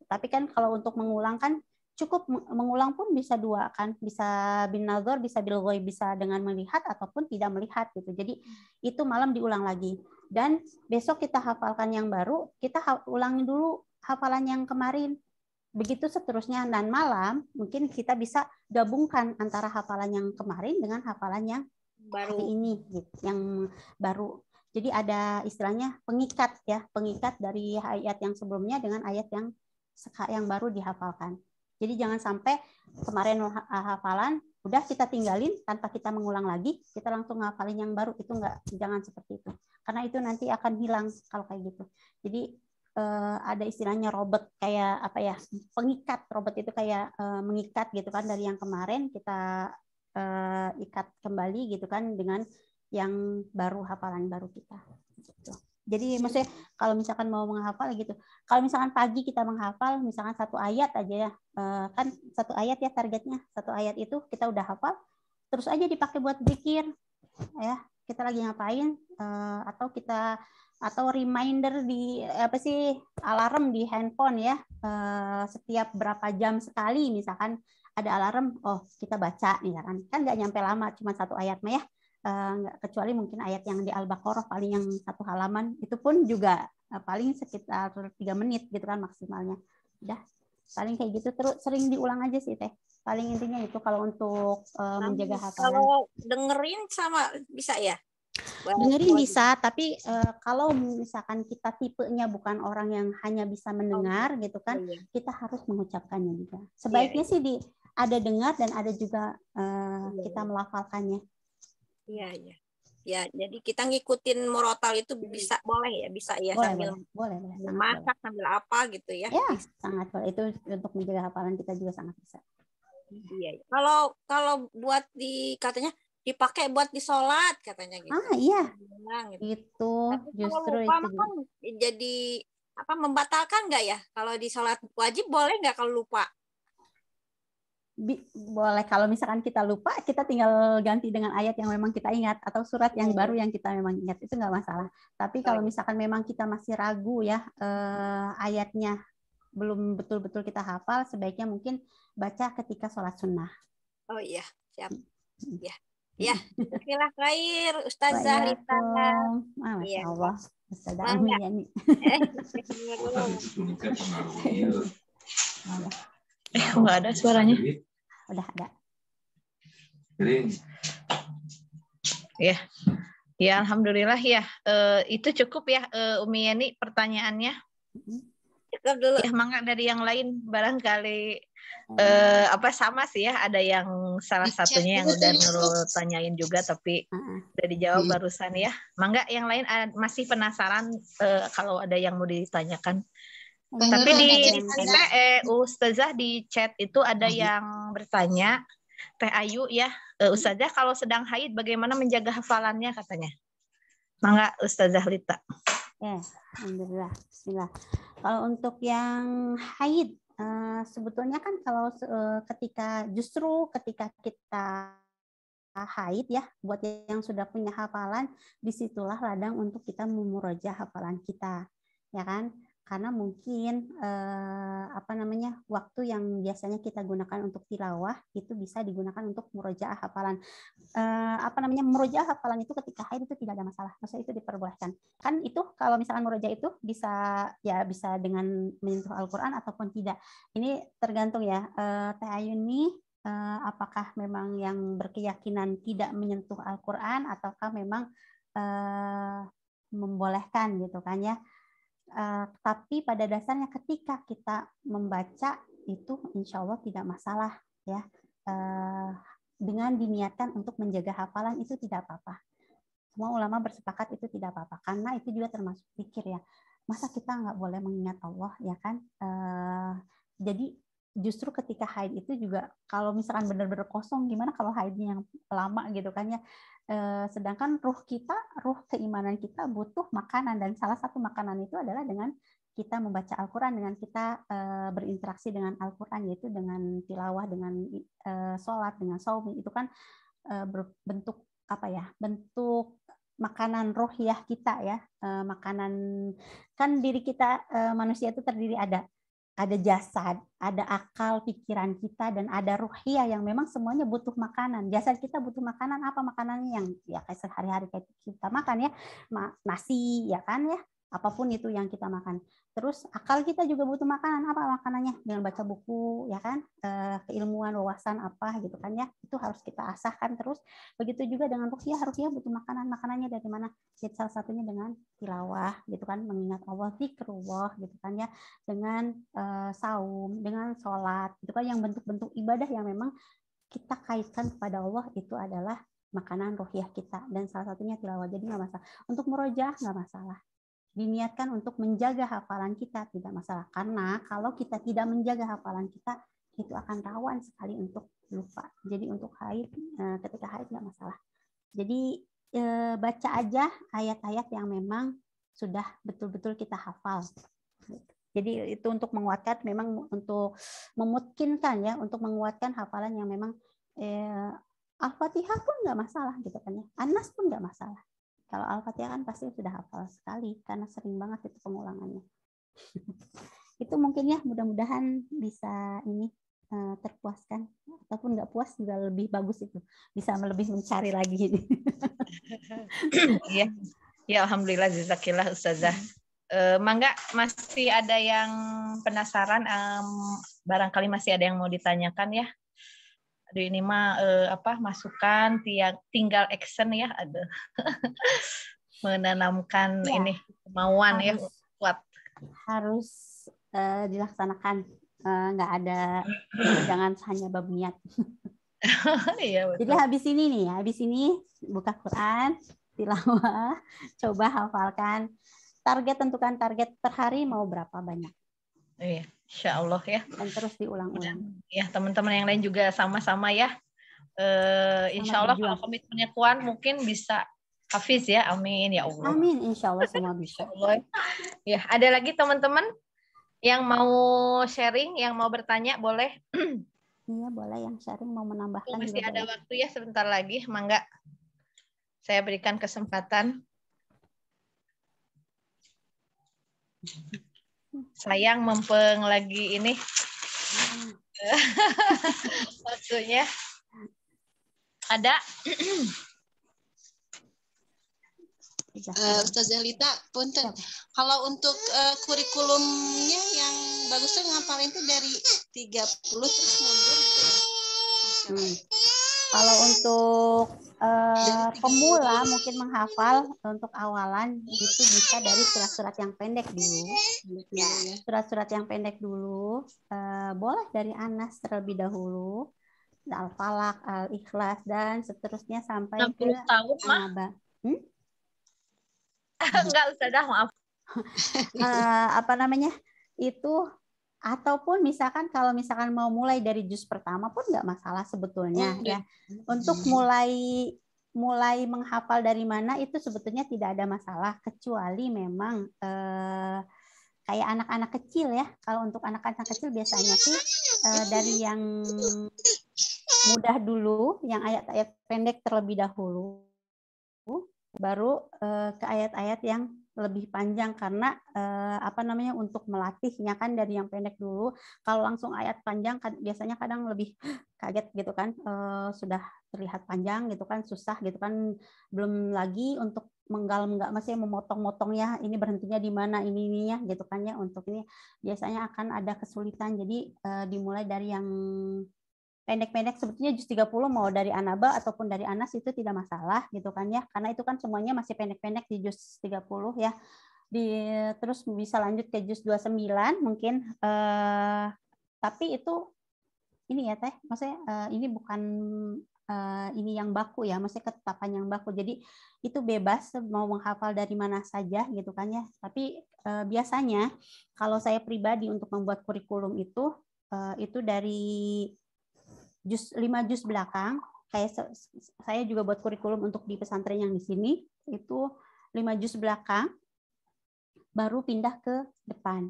Tapi kan kalau untuk mengulang kan cukup mengulang pun bisa 2 kan, bisa bin nazar, bisa bil ghaib, bisa dengan melihat ataupun tidak melihat gitu. Jadi itu malam diulang lagi. Dan besok kita hafalkan yang baru, kita ulangi dulu hafalan yang kemarin. Begitu seterusnya, dan malam mungkin kita bisa gabungkan antara hafalan yang kemarin dengan hafalan yang baru hari ini gitu, yang baru. Jadi ada istilahnya pengikat ya, pengikat dari ayat yang sebelumnya dengan ayat yang baru dihafalkan. Jadi jangan sampai kemarin hafalan udah kita tinggalin tanpa kita mengulang lagi, kita langsung ngafalin yang baru, itu jangan seperti itu. Karena itu nanti akan hilang kalau kayak gitu. Jadi ada istilahnya robot, kayak apa ya, pengikat. Robot itu kayak mengikat gitu kan, dari yang kemarin kita ikat kembali gitu kan dengan yang baru, hafalan baru kita gitu. Jadi maksudnya kalau misalkan mau menghafal gitu, kalau misalkan pagi kita menghafal misalkan 1 ayat aja ya, kan 1 ayat ya targetnya, 1 ayat itu kita udah hafal, terus aja dipakai buat zikir ya, kita lagi ngapain, atau reminder di alarm di handphone ya, setiap berapa jam sekali misalkan ada alarm, kita baca misalkan, kan nggak nyampe lama, cuma 1 ayat mah ya, kecuali mungkin ayat yang di Al-Baqarah paling yang 1 halaman, itu pun juga paling sekitar 3 menit gitu kan maksimalnya. Udah paling kayak gitu, terus sering diulang aja sih Teh. Paling intinya itu kalau untuk menjaga hafalan. Kalau dengerin sama bisa ya? Dengerin bisa, tapi kalau misalkan kita tipenya bukan orang yang hanya bisa mendengar gitu kan, kita harus mengucapkannya juga. Sebaiknya sih ada dengar dan ada juga kita melafalkannya. Iya, iya. Ya, jadi kita ngikutin murotal itu bisa boleh ya, bisa ya sambil boleh, masak, sambil apa gitu ya. Ya, sangat boleh. Itu untuk menjaga hafalan kita juga sangat bisa. Iya. Kalau buat katanya dipakai buat di sholat katanya gitu. Iya. Gitu. Itu tapi justru lupa, itu kan jadi membatalkan nggak ya? Kalau di sholat wajib boleh nggak kalau lupa? Boleh, kalau misalkan kita lupa, kita tinggal ganti dengan ayat yang memang kita ingat atau surat yang baru yang kita memang ingat, itu nggak masalah. Tapi kalau misalkan memang kita masih ragu ya, ayatnya belum betul-betul kita hafal, sebaiknya mungkin baca ketika sholat sunnah. Oh iya, siap. Ya, bismillah khair, Ustazah Lita. Masya Allah, Ustazah Amin. Nggak ada suaranya. Udah ada. Ya, alhamdulillah ya. Itu cukup ya, Umi Yani pertanyaannya. Cukup dulu. Ya, mangga dari yang lain barangkali sama sih ya. Ada yang salah satunya yang udah Nurul tanyain juga, tapi udah dijawab barusan ya. Mangga yang lain masih penasaran kalau ada yang mau ditanyakan. Tapi di Ustazah di chat itu ada yang bertanya, Teh Ayu ya, Ustazah kalau sedang haid bagaimana menjaga hafalannya katanya. Mangga Ustazah Lita. Ya, alhamdulillah. Bismillah. Kalau untuk yang haid, sebetulnya kan kalau ketika kita haid ya, buat yang sudah punya hafalan, disitulah ladang untuk kita memurojaah hafalan kita, ya kan? Karena mungkin waktu yang biasanya kita gunakan untuk tilawah itu bisa digunakan untuk murojaah hafalan. Murojaah hafalan itu ketika haid itu tidak ada masalah, maksudnya itu diperbolehkan. Kan itu kalau misalkan murojaah itu bisa dengan menyentuh Al-Qur'an ataupun tidak. Ini tergantung ya, Teh Ayuni apakah memang yang berkeyakinan tidak menyentuh Al-Qur'an ataukah memang membolehkan gitu kan ya. Tapi pada dasarnya ketika kita membaca itu insya Allah tidak masalah ya, dengan diniatkan untuk menjaga hafalan itu tidak apa-apa. Semua ulama bersepakat itu tidak apa-apa karena itu juga termasuk zikir ya. Masa kita nggak boleh mengingat Allah ya kan? Jadi justru ketika haid itu juga kalau misalkan benar-benar kosong, gimana kalau haidnya yang lama gitu kan ya. Sedangkan ruh keimanan kita butuh makanan, dan salah satu makanan itu adalah dengan kita membaca Al-Quran, dengan kita berinteraksi dengan Al-Quran, yaitu dengan tilawah, dengan sholat, dengan saum. Itu kan berbentuk bentuk makanan rohiyah kita ya. Makanan, kan diri kita manusia itu terdiri ada jasad, ada akal, pikiran kita, dan ada ruhiyah yang memang semuanya butuh makanan. Jasad kita butuh makanan, apa makanannya yang ya kayak sehari-hari kayak kita makan ya, nasi ya kan ya, apapun itu yang kita makan. Terus akal kita juga butuh makanan, apa makanannya? Dengan baca buku ya kan, keilmuan, wawasan apa gitu kan ya, itu harus kita asahkan terus. Begitu juga dengan ruhiyah butuh makanan, makanannya dari mana? Jadi salah satunya dengan tilawah gitu kan, mengingat Allah, zikrullah gitu kan ya, dengan saum, dengan sholat itu kan, yang bentuk-bentuk ibadah yang memang kita kaitkan kepada Allah, itu adalah makanan ruhiyah kita, dan salah satunya tilawah. Jadi nggak masalah. Untuk murojaah nggak masalah, diniatkan untuk menjaga hafalan kita tidak masalah, karena kalau kita tidak menjaga hafalan kita itu akan rawan sekali untuk lupa. Jadi untuk haid, ketika haid nggak masalah. Jadi baca aja ayat-ayat yang memang sudah betul-betul kita hafal. Jadi itu untuk menguatkan, memang untuk memungkinkan ya, untuk menguatkan hafalan yang memang Al-Fatihah pun nggak masalah gitu kan ya, An-Nas pun nggak masalah. Kalau Al-Fatihah kan pasti sudah hafal sekali karena sering banget itu pengulangannya. Itu mungkin ya, mudah-mudahan bisa ini terpuaskan, ataupun nggak puas juga lebih bagus, itu bisa lebih mencari lagi. Ya, alhamdulillah, jazakillah Ustazah. Mangga masih ada yang penasaran, barangkali masih ada yang mau ditanyakan ya Aduh, ini mah masukan tinggal action ya, aduh. Menanamkan Ya, ini kemauan ya kuat. Harus dilaksanakan, nggak ada, jangan hanya bab niat. Iya, betul. Jadi habis ini buka Quran, tilawah, coba hafalkan. Tentukan target per hari mau berapa banyak. Iya, insya Allah ya. Dan terus diulang-ulang. Ya, teman-teman yang lain juga sama-sama ya. Insya Allah kalau komitmennya kuat mungkin bisa hafiz ya. Amin ya Allah. Amin, insya Allah semua bisa. Ya, ada lagi teman-teman yang mau sharing, yang mau bertanya boleh. Iya, boleh yang sharing mau menambahkan. Masih juga ada boleh. waktu ya sebentar lagi, mangga. Saya berikan kesempatan. Sayang mumpung lagi ini waktunya. Ada? Ustazah Lita, punten. Kalau untuk kurikulumnya yang bagusnya ngapalin itu dari 30 terus mundur gitu ya? Kalau untuk pemula mungkin menghafal untuk awalan itu bisa dari surat-surat yang pendek dulu. Surat-surat yang pendek dulu, boleh dari Anas terlebih dahulu, Al-Falaq, Al-Ikhlas dan seterusnya sampai 60 tahun mah. Enggak usah dah, maaf. Itu ataupun misalkan kalau misalkan mau mulai dari juz pertama pun nggak masalah sebetulnya ya. Untuk mulai menghafal dari mana itu sebetulnya tidak ada masalah, kecuali memang kayak anak-anak kecil ya. Kalau untuk anak-anak kecil biasanya sih dari yang mudah dulu, yang ayat-ayat pendek terlebih dahulu, baru ke ayat-ayat yang lebih panjang karena untuk melatihnya kan dari yang pendek dulu. Kalau langsung ayat panjang biasanya kadang lebih kaget gitu kan, sudah terlihat panjang gitu kan, susah gitu kan, belum lagi untuk masih memotong-motongnya, ini berhentinya di mana ininya gitu kan ya. Untuk ini biasanya akan ada kesulitan, jadi dimulai dari yang pendek-pendek. Sebetulnya juz 30 mau dari Anaba ataupun dari Anas itu tidak masalah gitu kan ya, karena itu kan semuanya masih pendek-pendek di juz 30 ya. Terus bisa lanjut ke juz 29 mungkin, tapi itu ini ya Teh, maksudnya ini bukan ini yang baku ya, maksudnya ketetapan yang baku, jadi itu bebas mau menghafal dari mana saja gitu kan ya. Tapi biasanya kalau saya pribadi untuk membuat kurikulum itu dari 5 juz belakang, kayak saya juga buat kurikulum untuk di pesantren yang di sini, itu 5 juz belakang, baru pindah ke depan.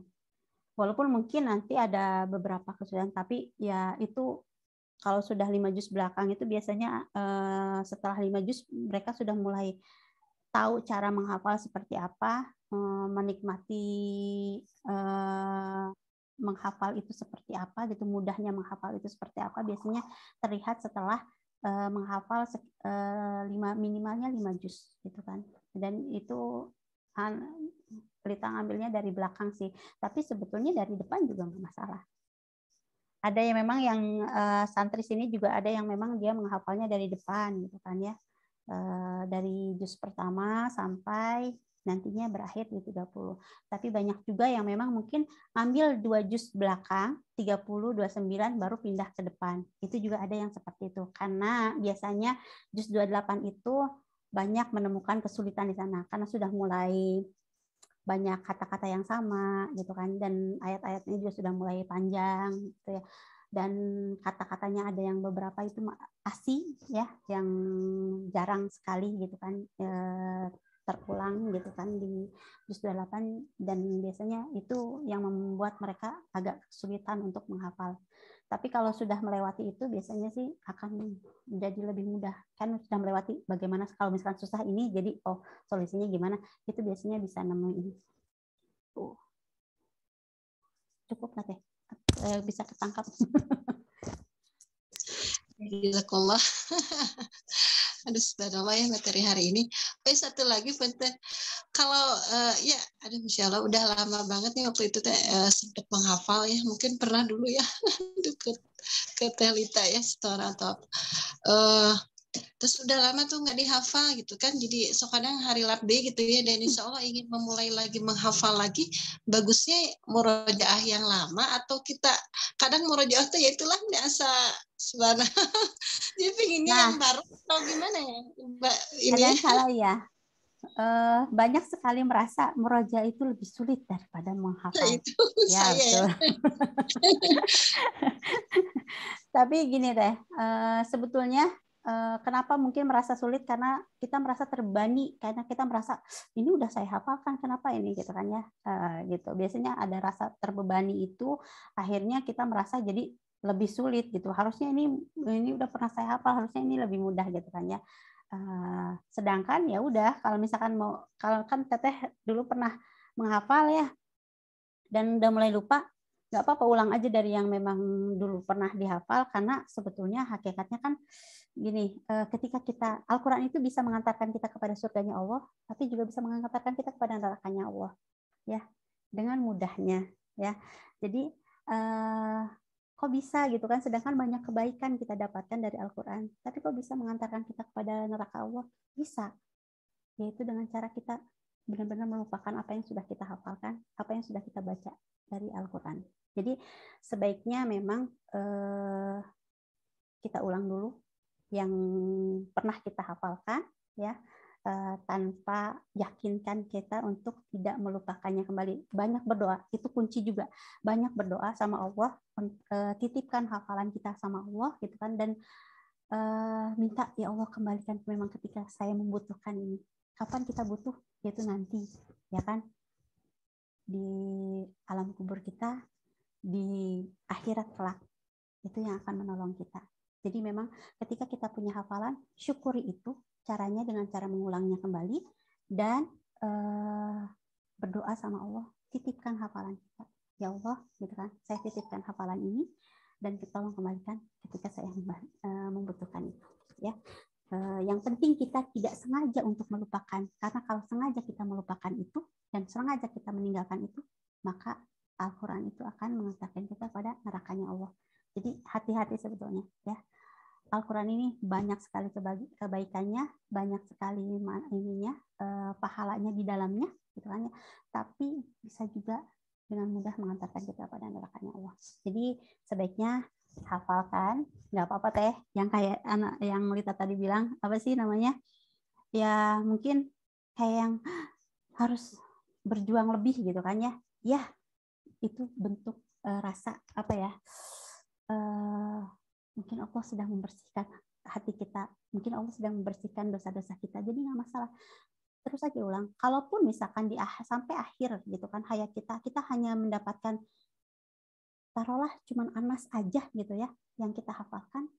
Walaupun mungkin nanti ada beberapa kesulitan, tapi ya itu kalau sudah 5 juz belakang itu biasanya setelah 5 juz mereka sudah mulai tahu cara menghafal seperti apa, menikmati menghafal itu seperti apa gitu, mudahnya menghafal itu seperti apa, biasanya terlihat setelah menghafal minimalnya 5 juz gitu kan. Dan itu kita ngambilnya dari belakang sih, tapi sebetulnya dari depan juga nggak masalah. Ada yang memang yang santri sini juga ada yang memang dia menghafalnya dari depan gitu kan ya, dari juz pertama sampai nantinya berakhir di 30. Tapi banyak juga yang memang mungkin ambil 2 juz belakang, 30, 29, baru pindah ke depan. Itu juga ada yang seperti itu. Karena biasanya juz 28 itu banyak menemukan kesulitan di sana. Karena sudah mulai banyak kata-kata yang sama gitu kan. Dan ayat-ayatnya juga sudah mulai panjang gitu ya. Dan kata-katanya ada yang beberapa itu asing ya, yang jarang sekali gitu kan, terulang gitu kan di juz 28, dan biasanya itu yang membuat mereka agak kesulitan untuk menghafal. Tapi kalau sudah melewati itu biasanya sih akan menjadi lebih mudah. Kan sudah melewati bagaimana kalau misalkan susah ini, jadi solusinya gimana, itu biasanya bisa nemuin. Cukup nggak Teh? Bisa ketangkap. Jazakallah. Aduh, subhanallah ya materi hari ini. Satu lagi Punten. Kalau ya, aduh Masya Allah, udah lama banget nih waktu itu teh sempat menghafal ya. Mungkin pernah dulu ya ke Telita ya, setora atau eh terus udah lama tuh nggak dihafal gitu kan, jadi so kadang hari labde gitu ya, dan insya Allah ingin memulai lagi menghafal lagi. Bagusnya murojaah yang lama atau kita kadang murojaah tuh ya itulah biasa sebenarnya. Jadi pinginnya yang baru atau gimana ya Mbak ini Ada ya? yang salah ya. Banyak sekali merasa murojaah itu lebih sulit daripada menghafal. Itu Ya, saya betul. ya. Tapi gini deh, sebetulnya kenapa mungkin merasa sulit, karena kita merasa terbebani, karena kita merasa ini udah saya hafalkan, kenapa ini gitu kan ya, gitu. Biasanya ada rasa terbebani itu, akhirnya kita merasa jadi lebih sulit gitu. Harusnya ini udah pernah saya hafal, harusnya ini lebih mudah gitu kan ya. Sedangkan ya udah, kalau misalkan kalau kan Teteh dulu pernah menghafal ya, dan udah mulai lupa, nggak apa-apa, ulang aja dari yang memang dulu pernah dihafal, karena sebetulnya hakikatnya kan gini, ketika kita, Al-Quran itu bisa mengantarkan kita kepada surganya Allah, tapi juga bisa mengantarkan kita kepada nerakanya Allah, ya, dengan mudahnya, ya. Jadi kok bisa gitu kan, sedangkan banyak kebaikan kita dapatkan dari Al-Quran, tapi kok bisa mengantarkan kita kepada neraka Allah? Bisa, yaitu dengan cara kita benar-benar melupakan apa yang sudah kita hafalkan, apa yang sudah kita baca dari Al-Quran. Jadi sebaiknya memang kita ulang dulu yang pernah kita hafalkan, ya, tanpa yakinkan kita untuk tidak melupakannya kembali. Banyak berdoa, itu kunci juga. Banyak berdoa sama Allah, titipkan hafalan kita sama Allah, gitu kan, dan minta, ya Allah kembalikan memang ketika saya membutuhkan ini. Kapan kita butuh? Yaitu nanti, ya kan, di alam kubur kita, di akhirat kelak, itu yang akan menolong kita. Jadi memang ketika kita punya hafalan, syukuri itu, caranya dengan cara mengulangnya kembali, dan berdoa sama Allah, titipkan hafalan kita. Ya Allah, gitu kan, saya titipkan hafalan ini, dan tolong kembalikan ketika saya membutuhkan itu. Ya. Yang penting kita tidak sengaja untuk melupakan, karena kalau sengaja kita melupakan itu, dan sengaja kita meninggalkan itu, maka Al-Quran itu akan mengantarkan kita pada nerakanya Allah. Jadi hati-hati sebetulnya, ya. Al-Quran ini banyak sekali kebaikannya, banyak sekali ininya, pahalanya di dalamnya, gitu kan ya. Tapi bisa juga dengan mudah mengantarkan kita pada nerakanya Allah. Jadi sebaiknya hafalkan, nggak apa-apa teh. Yang kayak anak yang Lita tadi bilang, apa sih namanya? Ya mungkin kayak yang harus berjuang lebih gitu kan ya. Ya itu bentuk rasa apa ya? Mungkin Allah sedang membersihkan hati kita, mungkin Allah sedang membersihkan dosa-dosa kita, jadi nggak masalah, terus aja ulang. Kalaupun misalkan sampai akhir gitu kan hayat kita hanya mendapatkan, taruhlah cuman Anas aja gitu ya yang kita hafalkan,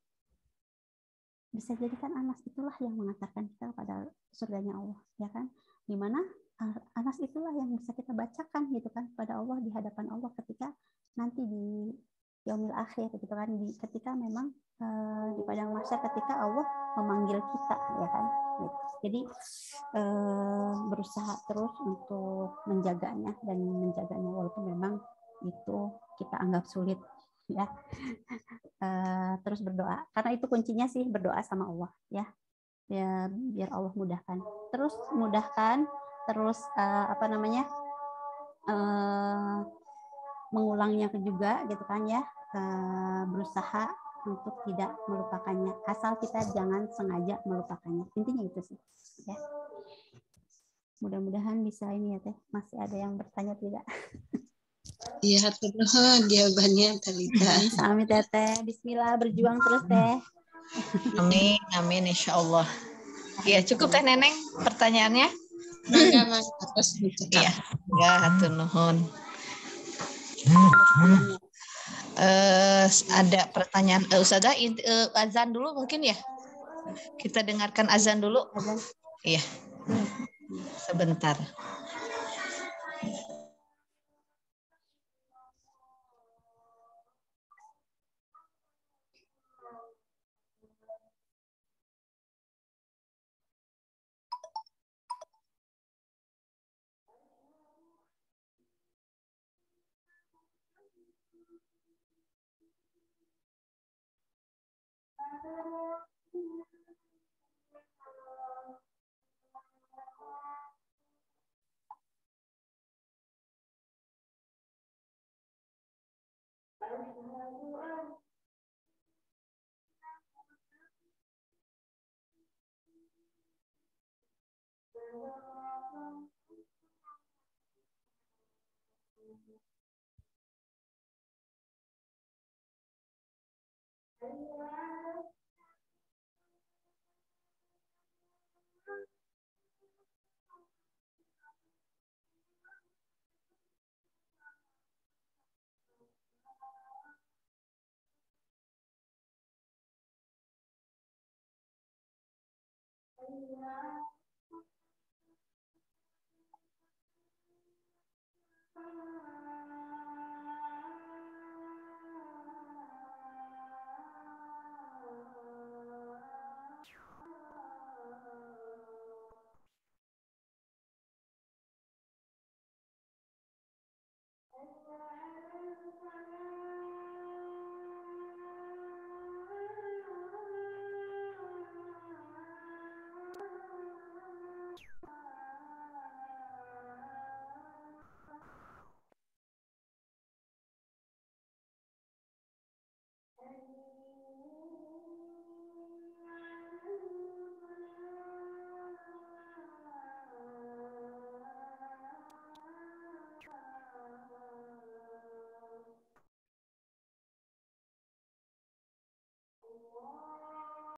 bisa jadi kan Anas itulah yang mengantarkan kita pada surganya Allah, ya kan, dimana Anas itulah yang bisa kita bacakan gitu kan pada Allah, di hadapan Allah ketika nanti di yaumil akhir gitu kan, ketika memang di padang mahsyar ketika Allah memanggil kita, ya kan gitu. Jadi berusaha terus untuk menjaganya walaupun memang itu kita anggap sulit, ya. Terus berdoa, karena itu kuncinya sih, berdoa sama Allah, ya biar Allah mudahkan, terus apa namanya, mengulangnya juga gitu kan ya, berusaha untuk tidak melupakannya, asal kita jangan sengaja melupakannya, intinya itu sih, ya. Mudah-mudahan bisa ini ya teh. Masih ada yang bertanya tidak? Iya, nuhun jawabannya Talita. Sami teteh, bismillah, berjuang terus teh. Amin, amin, insya Allah. Ya cukup teh Neneng pertanyaannya. Mangga atas Iya, ya hatur nuhun. Ada pertanyaan, Ustazah, azan dulu mungkin ya. Kita dengarkan azan dulu. Azan. Iya. Sebentar.